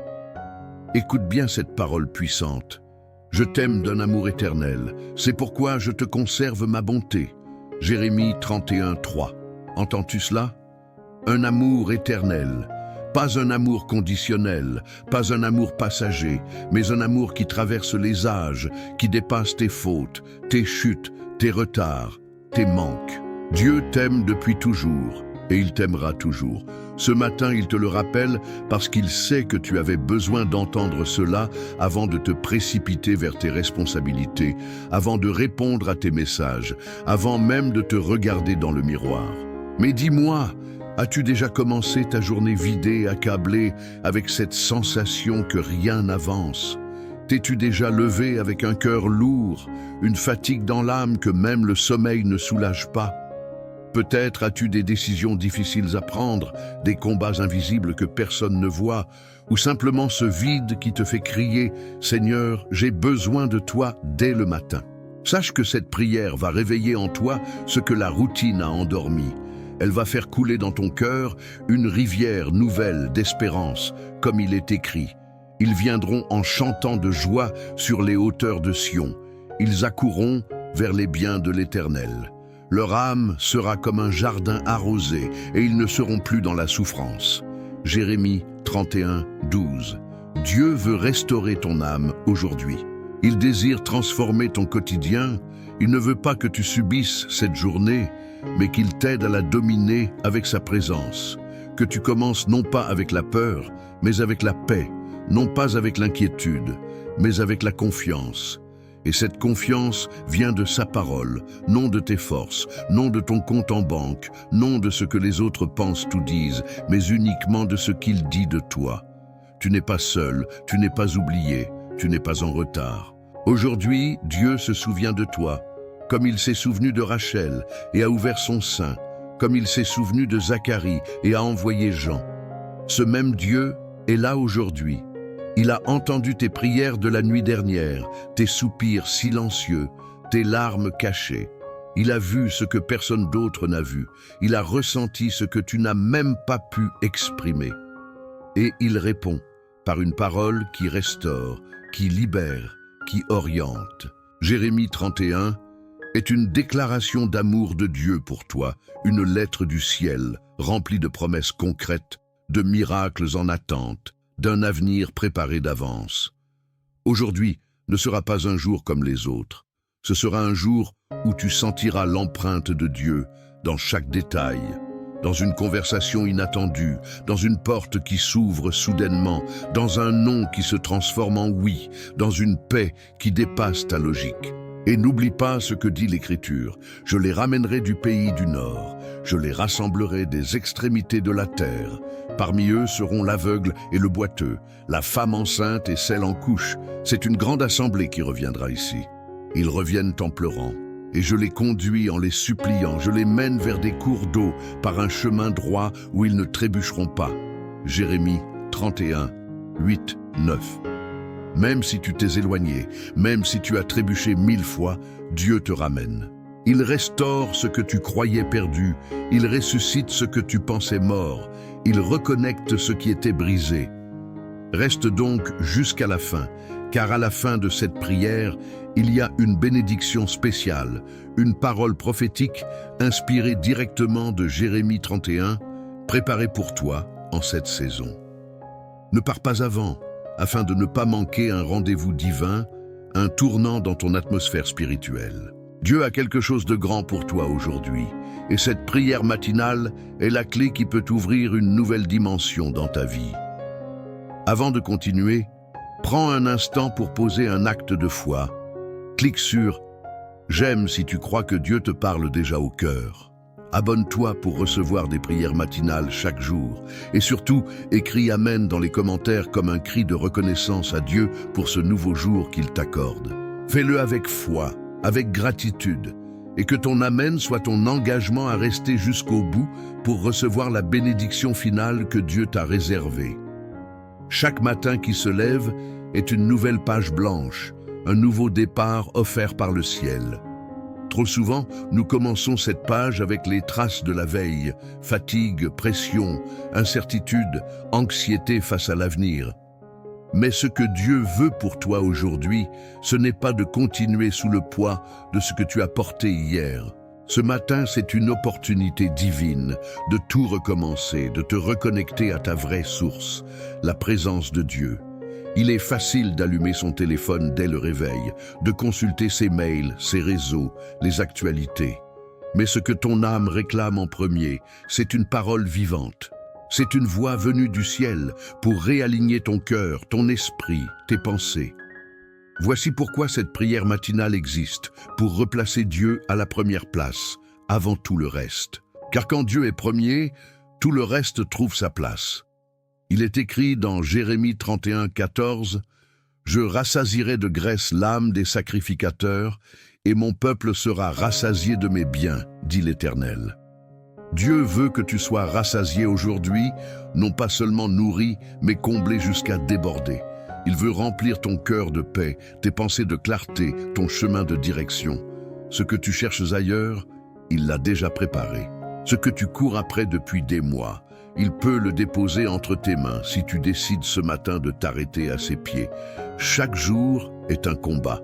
Écoute bien cette parole puissante. Je t'aime d'un amour éternel, c'est pourquoi je te conserve ma bonté. Jérémie 31, 3. Entends-tu cela? Un amour éternel. Pas un amour conditionnel, pas un amour passager, mais un amour qui traverse les âges, qui dépasse tes fautes, tes chutes, tes retards, tes manques. Dieu t'aime depuis toujours et il t'aimera toujours. Ce matin, il te le rappelle parce qu'il sait que tu avais besoin d'entendre cela avant de te précipiter vers tes responsabilités, avant de répondre à tes messages, avant même de te regarder dans le miroir. Mais dis-moi, as-tu déjà commencé ta journée vidée, accablée, avec cette sensation que rien n'avance? T'es-tu déjà levé avec un cœur lourd, une fatigue dans l'âme que même le sommeil ne soulage pas? Peut-être as-tu des décisions difficiles à prendre, des combats invisibles que personne ne voit, ou simplement ce vide qui te fait crier « Seigneur, j'ai besoin de toi dès le matin ». Sache que cette prière va réveiller en toi ce que la routine a endormi. Elle va faire couler dans ton cœur une rivière nouvelle d'espérance, comme il est écrit. Ils viendront en chantant de joie sur les hauteurs de Sion. Ils accourront vers les biens de l'Éternel. Leur âme sera comme un jardin arrosé et ils ne seront plus dans la souffrance. Jérémie 31, 12. Dieu veut restaurer ton âme aujourd'hui. Il désire transformer ton quotidien. Il ne veut pas que tu subisses cette journée, mais qu'il t'aide à la dominer avec sa présence. Que tu commences non pas avec la peur, mais avec la paix, non pas avec l'inquiétude, mais avec la confiance. Et cette confiance vient de sa parole, non de tes forces, non de ton compte en banque, non de ce que les autres pensent ou disent, mais uniquement de ce qu'il dit de toi. Tu n'es pas seul, tu n'es pas oublié, tu n'es pas en retard. Aujourd'hui, Dieu se souvient de toi, comme il s'est souvenu de Rachel et a ouvert son sein, comme il s'est souvenu de Zacharie et a envoyé Jean. Ce même Dieu est là aujourd'hui. Il a entendu tes prières de la nuit dernière, tes soupirs silencieux, tes larmes cachées. Il a vu ce que personne d'autre n'a vu. Il a ressenti ce que tu n'as même pas pu exprimer. Et il répond par une parole qui restaure, qui libère, qui oriente. Jérémie 31 est une déclaration d'amour de Dieu pour toi, une lettre du ciel remplie de promesses concrètes, de miracles en attente, d'un avenir préparé d'avance. Aujourd'hui ne sera pas un jour comme les autres. Ce sera un jour où tu sentiras l'empreinte de Dieu dans chaque détail, dans une conversation inattendue, dans une porte qui s'ouvre soudainement, dans un non qui se transforme en oui, dans une paix qui dépasse ta logique. Et n'oublie pas ce que dit l'Écriture. Je les ramènerai du pays du Nord. Je les rassemblerai des extrémités de la terre. Parmi eux seront l'aveugle et le boiteux, la femme enceinte et celle en couche. C'est une grande assemblée qui reviendra ici. Ils reviennent en pleurant. Et je les conduis en les suppliant. Je les mène vers des cours d'eau par un chemin droit où ils ne trébucheront pas. Jérémie 31, 8, 9. Même si tu t'es éloigné, même si tu as trébuché 1000 fois, Dieu te ramène. Il restaure ce que tu croyais perdu, il ressuscite ce que tu pensais mort, il reconnecte ce qui était brisé. Reste donc jusqu'à la fin, car à la fin de cette prière, il y a une bénédiction spéciale, une parole prophétique inspirée directement de Jérémie 31, préparée pour toi en cette saison. Ne pars pas avant, afin de ne pas manquer un rendez-vous divin, un tournant dans ton atmosphère spirituelle. Dieu a quelque chose de grand pour toi aujourd'hui, et cette prière matinale est la clé qui peut ouvrir une nouvelle dimension dans ta vie. Avant de continuer, prends un instant pour poser un acte de foi. Clique sur « J'aime » si tu crois que Dieu te parle déjà au cœur. Abonne-toi pour recevoir des prières matinales chaque jour. Et surtout, écris « Amen » dans les commentaires comme un cri de reconnaissance à Dieu pour ce nouveau jour qu'il t'accorde. Fais-le avec foi, avec gratitude, et que ton Amen soit ton engagement à rester jusqu'au bout pour recevoir la bénédiction finale que Dieu t'a réservée. Chaque matin qui se lève est une nouvelle page blanche, un nouveau départ offert par le ciel. Trop souvent, nous commençons cette page avec les traces de la veille, fatigue, pression, incertitude, anxiété face à l'avenir. Mais ce que Dieu veut pour toi aujourd'hui, ce n'est pas de continuer sous le poids de ce que tu as porté hier. Ce matin, c'est une opportunité divine de tout recommencer, de te reconnecter à ta vraie source, la présence de Dieu. Il est facile d'allumer son téléphone dès le réveil, de consulter ses mails, ses réseaux, les actualités. Mais ce que ton âme réclame en premier, c'est une parole vivante. C'est une voix venue du ciel pour réaligner ton cœur, ton esprit, tes pensées. Voici pourquoi cette prière matinale existe, pour replacer Dieu à la première place, avant tout le reste. Car quand Dieu est premier, tout le reste trouve sa place. Il est écrit dans Jérémie 31, 14 « Je rassasierai de graisse l'âme des sacrificateurs, et mon peuple sera rassasié de mes biens, dit l'Éternel. » Dieu veut que tu sois rassasié aujourd'hui, non pas seulement nourri, mais comblé jusqu'à déborder. Il veut remplir ton cœur de paix, tes pensées de clarté, ton chemin de direction. Ce que tu cherches ailleurs, il l'a déjà préparé. Ce que tu cours après depuis des mois, il peut le déposer entre tes mains si tu décides ce matin de t'arrêter à ses pieds. Chaque jour est un combat.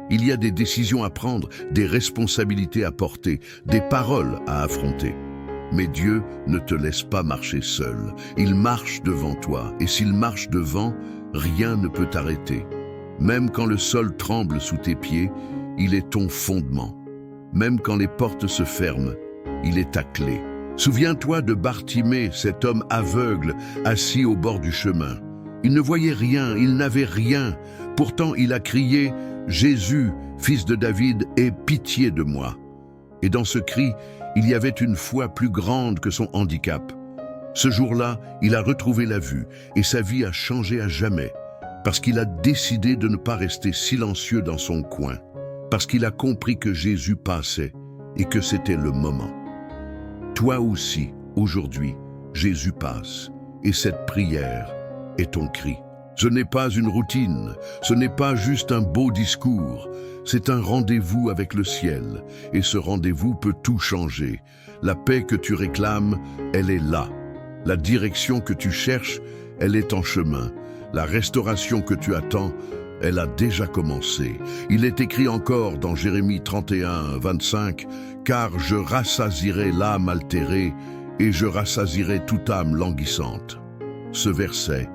Il y a des décisions à prendre, des responsabilités à porter, des paroles à affronter. Mais Dieu ne te laisse pas marcher seul. Il marche devant toi, et s'il marche devant, rien ne peut t'arrêter. Même quand le sol tremble sous tes pieds, il est ton fondement. Même quand les portes se ferment, il est ta clé. Souviens-toi de Bartimée, cet homme aveugle, assis au bord du chemin. Il ne voyait rien, il n'avait rien. Pourtant, il a crié « Jésus, fils de David, aie pitié de moi ». Et dans ce cri, il y avait une foi plus grande que son handicap. Ce jour-là, il a retrouvé la vue et sa vie a changé à jamais parce qu'il a décidé de ne pas rester silencieux dans son coin, parce qu'il a compris que Jésus passait et que c'était le moment. Toi aussi, aujourd'hui, Jésus passe et cette prière est ton cri. Ce n'est pas une routine, ce n'est pas juste un beau discours, c'est un rendez-vous avec le ciel. Et ce rendez-vous peut tout changer. La paix que tu réclames, elle est là. La direction que tu cherches, elle est en chemin. La restauration que tu attends, elle a déjà commencé. Il est écrit encore dans Jérémie 31, 25, « Car je rassasierai l'âme altérée et je rassasierai toute âme languissante. » Ce verset,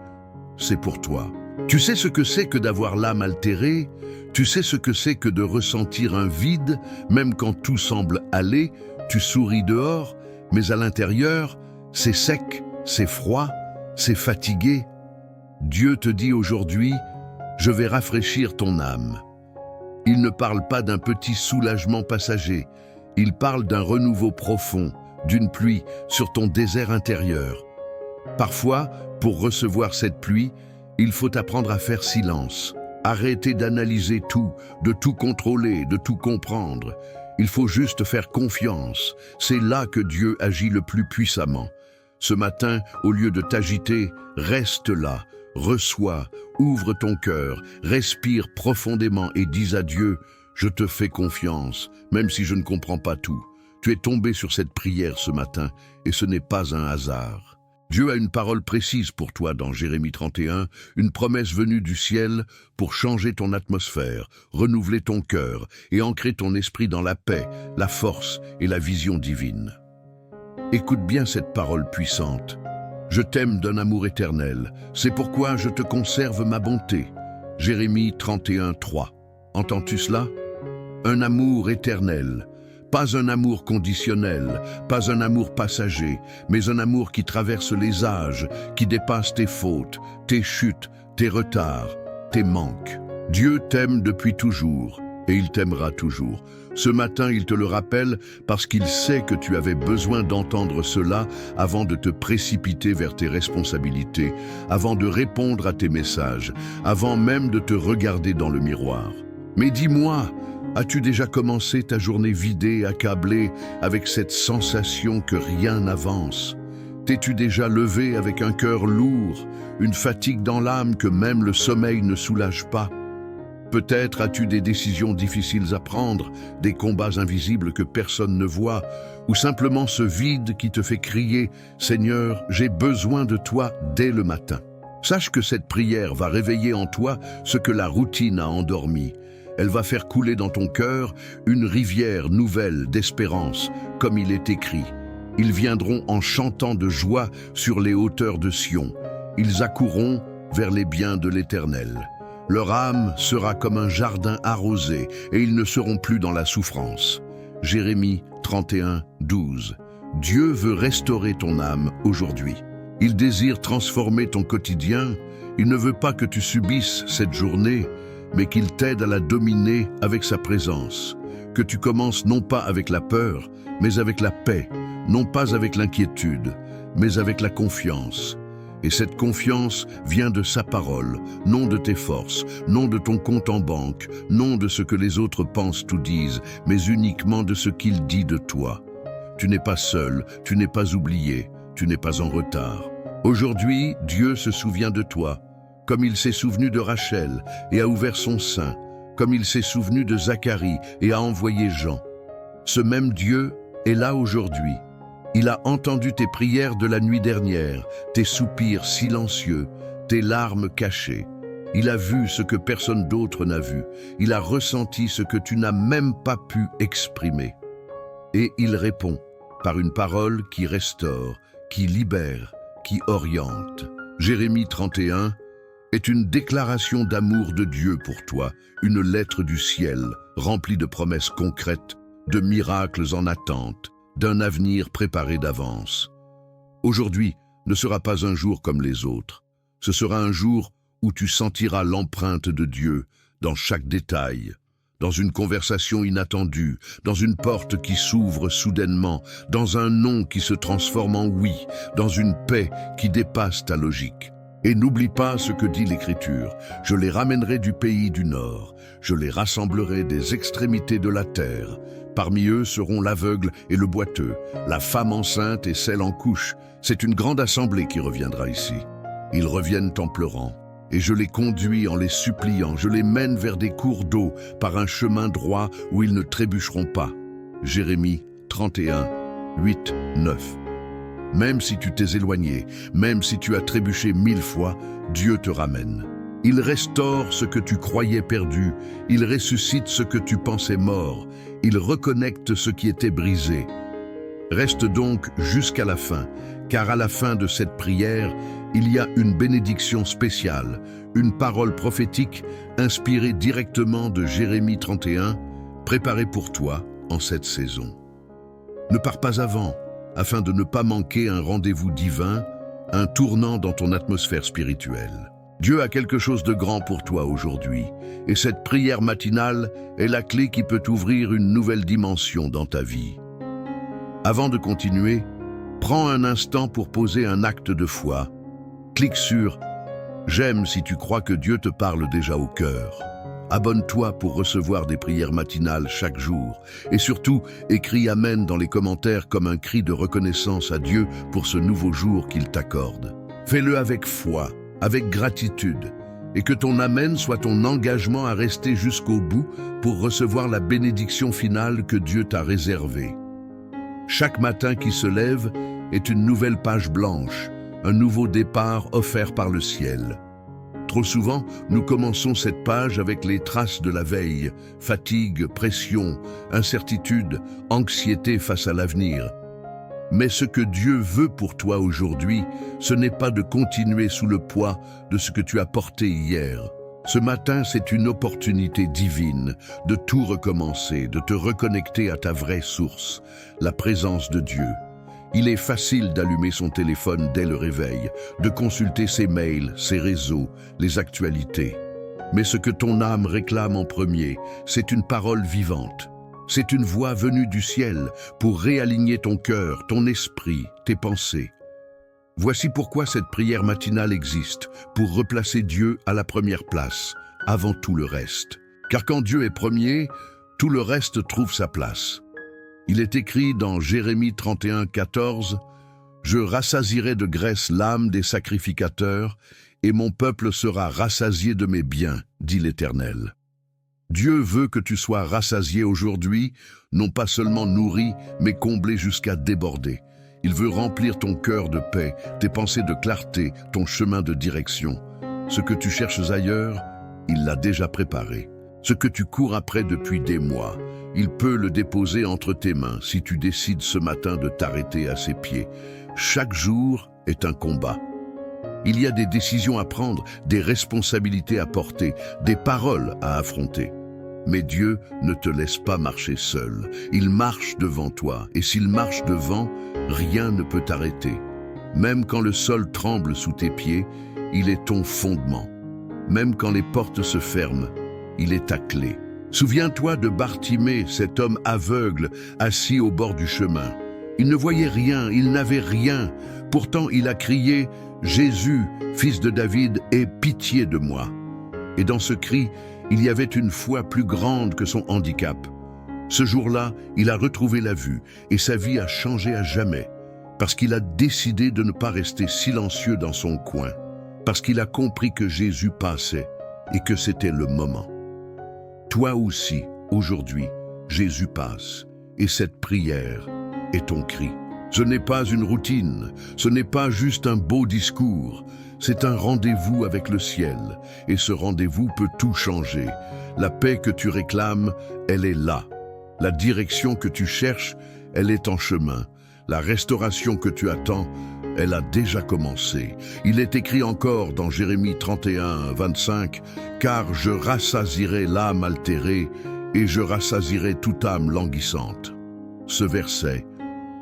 c'est pour toi. Tu sais ce que c'est que d'avoir l'âme altérée? Tu sais ce que c'est que de ressentir un vide, même quand tout semble aller, tu souris dehors, mais à l'intérieur, c'est sec, c'est froid, c'est fatigué. Dieu te dit aujourd'hui, je vais rafraîchir ton âme. Il ne parle pas d'un petit soulagement passager, il parle d'un renouveau profond, d'une pluie sur ton désert intérieur. Parfois, pour recevoir cette pluie, il faut apprendre à faire silence, arrêter d'analyser tout, de tout contrôler, de tout comprendre. Il faut juste faire confiance, c'est là que Dieu agit le plus puissamment. Ce matin, au lieu de t'agiter, reste là, reçois, ouvre ton cœur, respire profondément et dis à Dieu, Je te fais confiance, même si je ne comprends pas tout. Tu es tombé sur cette prière ce matin, et ce n'est pas un hasard. Dieu a une parole précise pour toi dans Jérémie 31, une promesse venue du ciel pour changer ton atmosphère, renouveler ton cœur et ancrer ton esprit dans la paix, la force et la vision divine. Écoute bien cette parole puissante. Je t'aime d'un amour éternel, c'est pourquoi je te conserve ma bonté. Jérémie 31, 3. Entends-tu cela? Un amour éternel. Pas un amour conditionnel, pas un amour passager, mais un amour qui traverse les âges, qui dépasse tes fautes, tes chutes, tes retards, tes manques. Dieu t'aime depuis toujours, et il t'aimera toujours. Ce matin, il te le rappelle parce qu'il sait que tu avais besoin d'entendre cela avant de te précipiter vers tes responsabilités, avant de répondre à tes messages, avant même de te regarder dans le miroir. Mais dis-moi, as-tu déjà commencé ta journée vidée, accablée, avec cette sensation que rien n'avance? T'es-tu déjà levé avec un cœur lourd, une fatigue dans l'âme que même le sommeil ne soulage pas? Peut-être as-tu des décisions difficiles à prendre, des combats invisibles que personne ne voit, ou simplement ce vide qui te fait crier « Seigneur, j'ai besoin de toi dès le matin ». Sache que cette prière va réveiller en toi ce que la routine a endormi. Elle va faire couler dans ton cœur une rivière nouvelle d'espérance, comme il est écrit. Ils viendront en chantant de joie sur les hauteurs de Sion. Ils accourront vers les biens de l'Éternel. Leur âme sera comme un jardin arrosé, et ils ne seront plus dans la souffrance. Jérémie 31, 12. Dieu veut restaurer ton âme aujourd'hui. Il désire transformer ton quotidien. Il ne veut pas que tu subisses cette journée, mais qu'il t'aide à la dominer avec sa présence. Que tu commences non pas avec la peur, mais avec la paix, non pas avec l'inquiétude, mais avec la confiance. Et cette confiance vient de sa parole, non de tes forces, non de ton compte en banque, non de ce que les autres pensent ou disent, mais uniquement de ce qu'il dit de toi. Tu n'es pas seul, tu n'es pas oublié, tu n'es pas en retard. Aujourd'hui, Dieu se souvient de toi, comme il s'est souvenu de Rachel et a ouvert son sein, comme il s'est souvenu de Zacharie et a envoyé Jean. Ce même Dieu est là aujourd'hui. Il a entendu tes prières de la nuit dernière, tes soupirs silencieux, tes larmes cachées. Il a vu ce que personne d'autre n'a vu. Il a ressenti ce que tu n'as même pas pu exprimer. Et il répond par une parole qui restaure, qui libère, qui oriente. Jérémie 31 est une déclaration d'amour de Dieu pour toi, une lettre du ciel remplie de promesses concrètes, de miracles en attente, d'un avenir préparé d'avance. Aujourd'hui ne sera pas un jour comme les autres. Ce sera un jour où tu sentiras l'empreinte de Dieu dans chaque détail, dans une conversation inattendue, dans une porte qui s'ouvre soudainement, dans un non qui se transforme en oui, dans une paix qui dépasse ta logique. Et n'oublie pas ce que dit l'Écriture. Je les ramènerai du pays du Nord. Je les rassemblerai des extrémités de la terre. Parmi eux seront l'aveugle et le boiteux, la femme enceinte et celle en couche. C'est une grande assemblée qui reviendra ici. Ils reviennent en pleurant. Et je les conduis en les suppliant. Je les mène vers des cours d'eau par un chemin droit où ils ne trébucheront pas. Jérémie 31, 8, 9. Même si tu t'es éloigné, même si tu as trébuché 1000 fois, Dieu te ramène. Il restaure ce que tu croyais perdu, il ressuscite ce que tu pensais mort, il reconnecte ce qui était brisé. Reste donc jusqu'à la fin, car à la fin de cette prière, il y a une bénédiction spéciale, une parole prophétique inspirée directement de Jérémie 31, préparée pour toi en cette saison. Ne pars pas avant, afin de ne pas manquer un rendez-vous divin, un tournant dans ton atmosphère spirituelle. Dieu a quelque chose de grand pour toi aujourd'hui, et cette prière matinale est la clé qui peut ouvrir une nouvelle dimension dans ta vie. Avant de continuer, prends un instant pour poser un acte de foi. Clique sur « J'aime » si tu crois que Dieu te parle déjà au cœur. Abonne-toi pour recevoir des prières matinales chaque jour. Et surtout, écris Amen dans les commentaires comme un cri de reconnaissance à Dieu pour ce nouveau jour qu'il t'accorde. Fais-le avec foi, avec gratitude. et que ton Amen soit ton engagement à rester jusqu'au bout pour recevoir la bénédiction finale que Dieu t'a réservée. Chaque matin qui se lève est une nouvelle page blanche, un nouveau départ offert par le ciel. Trop souvent, nous commençons cette page avec les traces de la veille, fatigue, pression, incertitude, anxiété face à l'avenir. Mais ce que Dieu veut pour toi aujourd'hui, ce n'est pas de continuer sous le poids de ce que tu as porté hier. Ce matin, c'est une opportunité divine de tout recommencer, de te reconnecter à ta vraie source, la présence de Dieu. Il est facile d'allumer son téléphone dès le réveil, de consulter ses mails, ses réseaux, les actualités. Mais ce que ton âme réclame en premier, c'est une parole vivante. C'est une voix venue du ciel pour réaligner ton cœur, ton esprit, tes pensées. Voici pourquoi cette prière matinale existe, pour replacer Dieu à la première place, avant tout le reste. Car quand Dieu est premier, tout le reste trouve sa place. Il est écrit dans Jérémie 31, 14 « Je rassasierai de graisse l'âme des sacrificateurs, et mon peuple sera rassasié de mes biens, dit l'Éternel. » Dieu veut que tu sois rassasié aujourd'hui, non pas seulement nourri, mais comblé jusqu'à déborder. Il veut remplir ton cœur de paix, tes pensées de clarté, ton chemin de direction. Ce que tu cherches ailleurs, il l'a déjà préparé. Ce que tu cours après depuis des mois, il peut le déposer entre tes mains si tu décides ce matin de t'arrêter à ses pieds. Chaque jour est un combat. Il y a des décisions à prendre, des responsabilités à porter, des paroles à affronter. Mais Dieu ne te laisse pas marcher seul. Il marche devant toi, et s'il marche devant, rien ne peut t'arrêter. Même quand le sol tremble sous tes pieds, il est ton fondement. Même quand les portes se ferment, il est ta clé. Souviens-toi de Bartimée, cet homme aveugle, assis au bord du chemin. Il ne voyait rien, il n'avait rien. Pourtant, il a crié « Jésus, fils de David, aie pitié de moi ». Et dans ce cri, il y avait une foi plus grande que son handicap. Ce jour-là, il a retrouvé la vue et sa vie a changé à jamais. Parce qu'il a décidé de ne pas rester silencieux dans son coin. Parce qu'il a compris que Jésus passait et que c'était le moment. Toi aussi, aujourd'hui, Jésus passe. Et cette prière est ton cri. Ce n'est pas une routine, ce n'est pas juste un beau discours. C'est un rendez-vous avec le ciel, et ce rendez-vous peut tout changer. La paix que tu réclames, elle est là. La direction que tu cherches, elle est en chemin. La restauration que tu attends, elle a déjà commencé. Il est écrit encore dans Jérémie 31, 25, « Car je rassasierai l'âme altérée, et je rassasierai toute âme languissante. » Ce verset,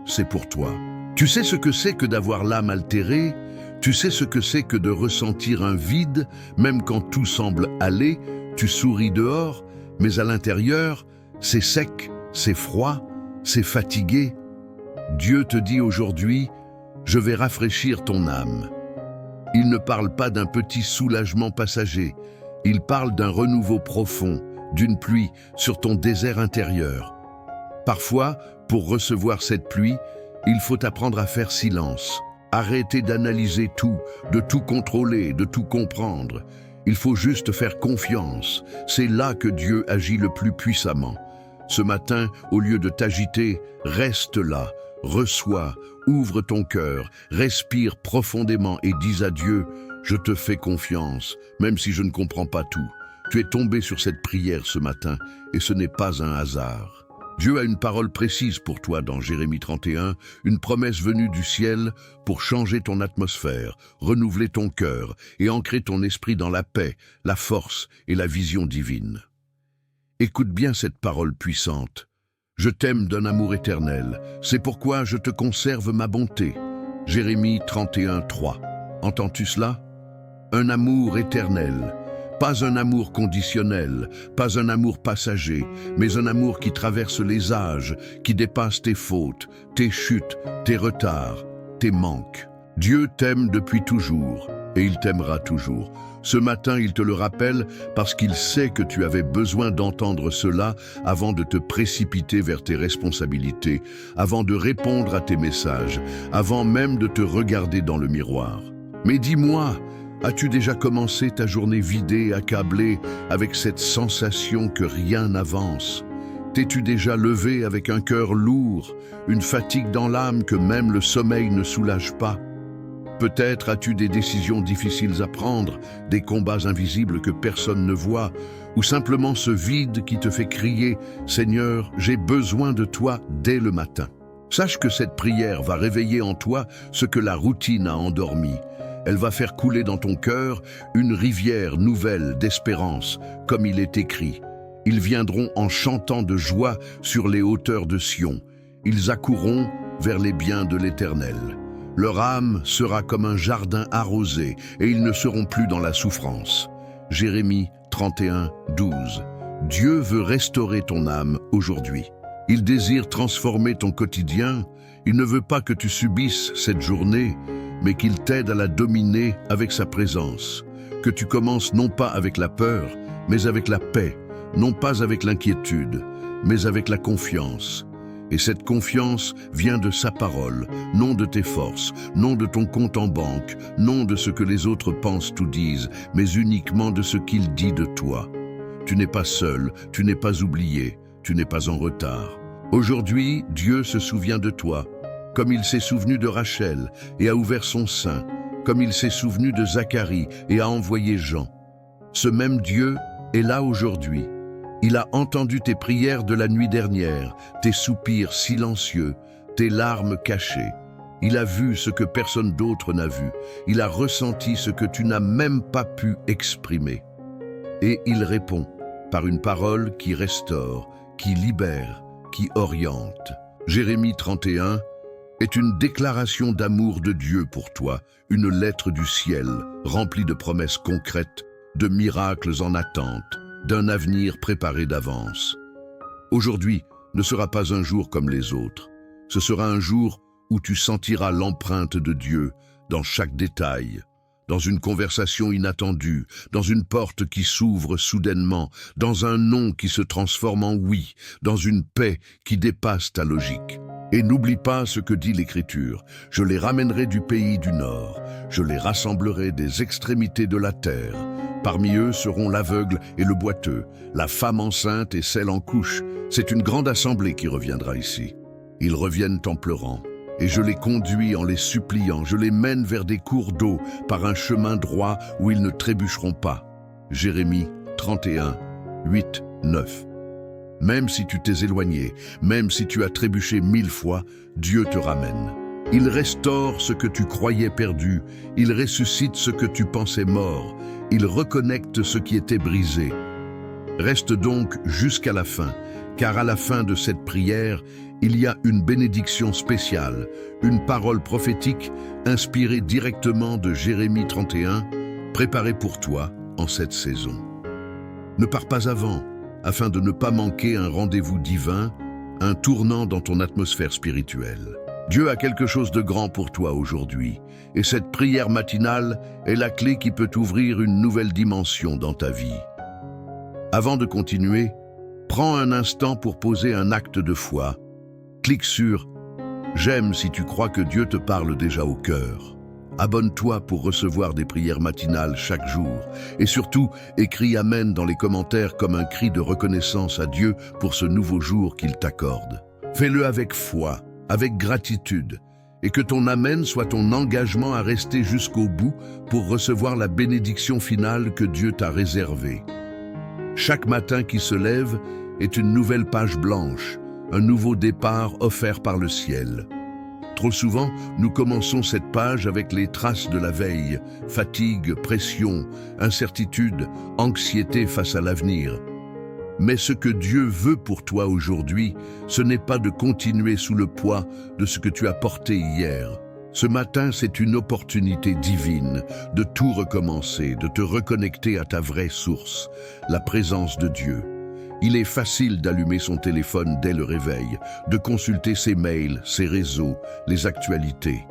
c'est pour toi. Tu sais ce que c'est que d'avoir l'âme altérée? Tu sais ce que c'est que de ressentir un vide, même quand tout semble aller, tu souris dehors, mais à l'intérieur, c'est sec, c'est froid, c'est fatigué. Dieu te dit aujourd'hui, je vais rafraîchir ton âme. Il ne parle pas d'un petit soulagement passager, il parle d'un renouveau profond, d'une pluie sur ton désert intérieur. Parfois, pour recevoir cette pluie, il faut apprendre à faire silence. Arrêter d'analyser tout, de tout contrôler, de tout comprendre. Il faut juste faire confiance. C'est là que Dieu agit le plus puissamment. Ce matin, au lieu de t'agiter, reste là, reçois, ouvre ton cœur, respire profondément et dis à Dieu, « Je te fais confiance, même si je ne comprends pas tout. » Tu es tombé sur cette prière ce matin et ce n'est pas un hasard. Dieu a une parole précise pour toi dans Jérémie 31, une promesse venue du ciel pour changer ton atmosphère, renouveler ton cœur et ancrer ton esprit dans la paix, la force et la vision divine. Écoute bien cette parole puissante. Je t'aime d'un amour éternel, c'est pourquoi je te conserve ma bonté. Jérémie 31, 3. Entends-tu cela? Un amour éternel. Pas un amour conditionnel, pas un amour passager, mais un amour qui traverse les âges, qui dépasse tes fautes, tes chutes, tes retards, tes manques. Dieu t'aime depuis toujours, et il t'aimera toujours. Ce matin, il te le rappelle parce qu'il sait que tu avais besoin d'entendre cela avant de te précipiter vers tes responsabilités, avant de répondre à tes messages, avant même de te regarder dans le miroir. Mais dis-moi, As-tu déjà commencé ta journée vidée, accablée, avec cette sensation que rien n'avance? T'es-tu déjà levé avec un cœur lourd, une fatigue dans l'âme que même le sommeil ne soulage pas? Peut-être as-tu des décisions difficiles à prendre, des combats invisibles que personne ne voit, ou simplement ce vide qui te fait crier « Seigneur, j'ai besoin de toi dès le matin ». Sache que cette prière va réveiller en toi ce que la routine a endormi. Elle va faire couler dans ton cœur une rivière nouvelle d'espérance, comme il est écrit. Ils viendront en chantant de joie sur les hauteurs de Sion. Ils accourront vers les biens de l'Éternel. Leur âme sera comme un jardin arrosé et ils ne seront plus dans la souffrance. Jérémie 31, 12. Dieu veut restaurer ton âme aujourd'hui. Il désire transformer ton quotidien. Il ne veut pas que tu subisses cette journée, mais qu'il t'aide à la dominer avec sa présence. Que tu commences non pas avec la peur, mais avec la paix, non pas avec l'inquiétude, mais avec la confiance. Et cette confiance vient de sa parole, non de tes forces, non de ton compte en banque, non de ce que les autres pensent ou disent, mais uniquement de ce qu'il dit de toi. Tu n'es pas seul, tu n'es pas oublié, tu n'es pas en retard. Aujourd'hui, Dieu se souvient de toi, comme il s'est souvenu de Rachel et a ouvert son sein, comme il s'est souvenu de Zacharie et a envoyé Jean. Ce même Dieu est là aujourd'hui. Il a entendu tes prières de la nuit dernière, tes soupirs silencieux, tes larmes cachées. Il a vu ce que personne d'autre n'a vu. Il a ressenti ce que tu n'as même pas pu exprimer. Et il répond par une parole qui restaure, qui libère, qui oriente. Jérémie 31 est une déclaration d'amour de Dieu pour toi, une lettre du ciel remplie de promesses concrètes, de miracles en attente, d'un avenir préparé d'avance. Aujourd'hui ne sera pas un jour comme les autres. Ce sera un jour où tu sentiras l'empreinte de Dieu dans chaque détail, dans une conversation inattendue, dans une porte qui s'ouvre soudainement, dans un non qui se transforme en oui, dans une paix qui dépasse ta logique. Et n'oublie pas ce que dit l'Écriture. Je les ramènerai du pays du Nord, je les rassemblerai des extrémités de la terre. Parmi eux seront l'aveugle et le boiteux, la femme enceinte et celle en couche. C'est une grande assemblée qui reviendra ici. Ils reviennent en pleurant, et je les conduis en les suppliant. Je les mène vers des cours d'eau par un chemin droit où ils ne trébucheront pas. Jérémie 31, 8, 9. Même si tu t'es éloigné, même si tu as trébuché 1000 fois, Dieu te ramène. Il restaure ce que tu croyais perdu, il ressuscite ce que tu pensais mort, il reconnecte ce qui était brisé. Reste donc jusqu'à la fin, car à la fin de cette prière, il y a une bénédiction spéciale, une parole prophétique inspirée directement de Jérémie 31, préparée pour toi en cette saison. Ne pars pas avant, afin de ne pas manquer un rendez-vous divin, un tournant dans ton atmosphère spirituelle. Dieu a quelque chose de grand pour toi aujourd'hui, et cette prière matinale est la clé qui peut ouvrir une nouvelle dimension dans ta vie. Avant de continuer, prends un instant pour poser un acte de foi. Clique sur « J'aime » si tu crois que Dieu te parle déjà au cœur. Abonne-toi pour recevoir des prières matinales chaque jour. Et surtout, écris « Amen » dans les commentaires comme un cri de reconnaissance à Dieu pour ce nouveau jour qu'il t'accorde. Fais-le avec foi, avec gratitude, et que ton Amen soit ton engagement à rester jusqu'au bout pour recevoir la bénédiction finale que Dieu t'a réservée. Chaque matin qui se lève est une nouvelle page blanche, un nouveau départ offert par le ciel. Trop souvent, nous commençons cette page avec les traces de la veille, fatigue, pression, incertitude, anxiété face à l'avenir. Mais ce que Dieu veut pour toi aujourd'hui, ce n'est pas de continuer sous le poids de ce que tu as porté hier. Ce matin, c'est une opportunité divine de tout recommencer, de te reconnecter à ta vraie source, la présence de Dieu. Il est facile d'allumer son téléphone dès le réveil, de consulter ses mails, ses réseaux, les actualités.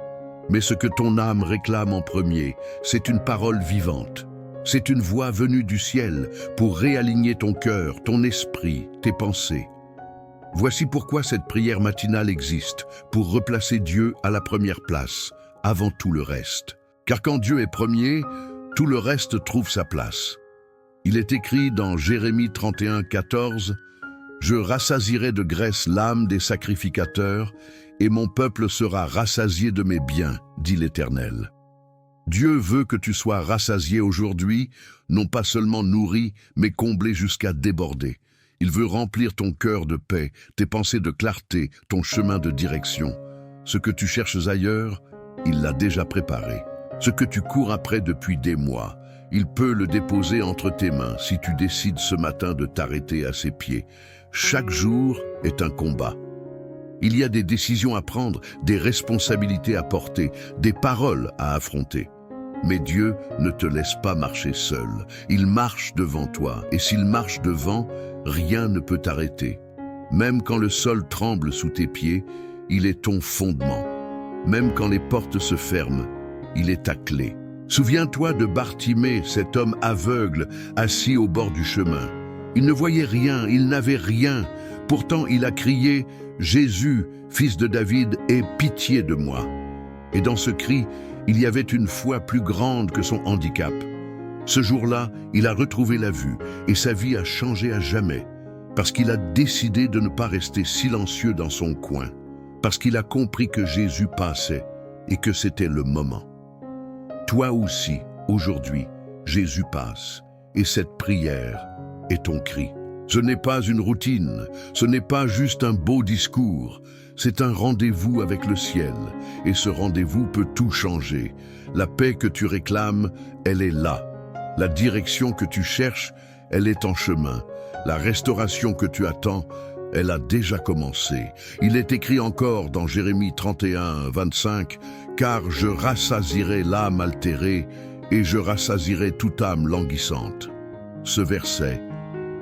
Mais ce que ton âme réclame en premier, c'est une parole vivante. C'est une voix venue du ciel pour réaligner ton cœur, ton esprit, tes pensées. Voici pourquoi cette prière matinale existe, pour replacer Dieu à la première place, avant tout le reste. Car quand Dieu est premier, tout le reste trouve sa place. Il est écrit dans Jérémie 31, 14, « Je rassasierai de graisse l'âme des sacrificateurs, et mon peuple sera rassasié de mes biens, dit l'Éternel. » Dieu veut que tu sois rassasié aujourd'hui, non pas seulement nourri, mais comblé jusqu'à déborder. Il veut remplir ton cœur de paix, tes pensées de clarté, ton chemin de direction. Ce que tu cherches ailleurs, il l'a déjà préparé. Ce que tu cours après depuis des mois, il peut le déposer entre tes mains si tu décides ce matin de t'arrêter à ses pieds. Chaque jour est un combat. Il y a des décisions à prendre, des responsabilités à porter, des paroles à affronter. Mais Dieu ne te laisse pas marcher seul. Il marche devant toi, et s'il marche devant, rien ne peut t'arrêter. Même quand le sol tremble sous tes pieds, il est ton fondement. Même quand les portes se ferment, il est ta clé. Souviens-toi de Bartimée, cet homme aveugle, assis au bord du chemin. Il ne voyait rien, il n'avait rien. Pourtant, il a crié « Jésus, fils de David, aie pitié de moi ». Et dans ce cri, il y avait une foi plus grande que son handicap. Ce jour-là, il a retrouvé la vue et sa vie a changé à jamais. Parce qu'il a décidé de ne pas rester silencieux dans son coin. Parce qu'il a compris que Jésus passait et que c'était le moment. Toi aussi, aujourd'hui, Jésus passe et cette prière est ton cri. Ce n'est pas une routine, ce n'est pas juste un beau discours, c'est un rendez-vous avec le ciel. Et ce rendez-vous peut tout changer. La paix que tu réclames, elle est là. La direction que tu cherches, elle est en chemin. La restauration que tu attends, elle a déjà commencé. Il est écrit encore dans Jérémie 31, 25, « Car je rassasierai l'âme altérée et je rassasierai toute âme languissante. » Ce verset,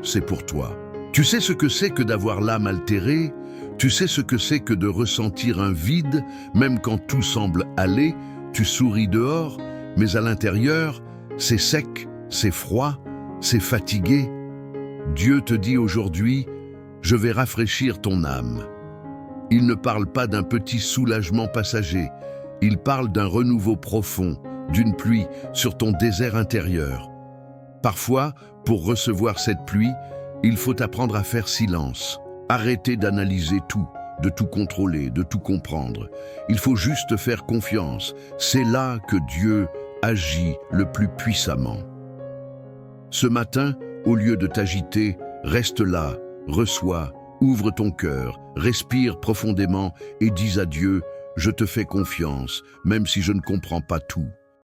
c'est pour toi. Tu sais ce que c'est que d'avoir l'âme altérée? Tu sais ce que c'est que de ressentir un vide, même quand tout semble aller, tu souris dehors, mais à l'intérieur, c'est sec, c'est froid, c'est fatigué. Dieu te dit aujourd'hui, je vais rafraîchir ton âme. Il ne parle pas d'un petit soulagement passager, il parle d'un renouveau profond, d'une pluie sur ton désert intérieur. Parfois, pour recevoir cette pluie, il faut apprendre à faire silence, arrêter d'analyser tout, de tout contrôler, de tout comprendre. Il faut juste faire confiance. C'est là que Dieu agit le plus puissamment. Ce matin, au lieu de t'agiter, reste là, reçois, ouvre ton cœur, respire profondément et dis à Dieu, je te fais confiance, même si je ne comprends pas tout.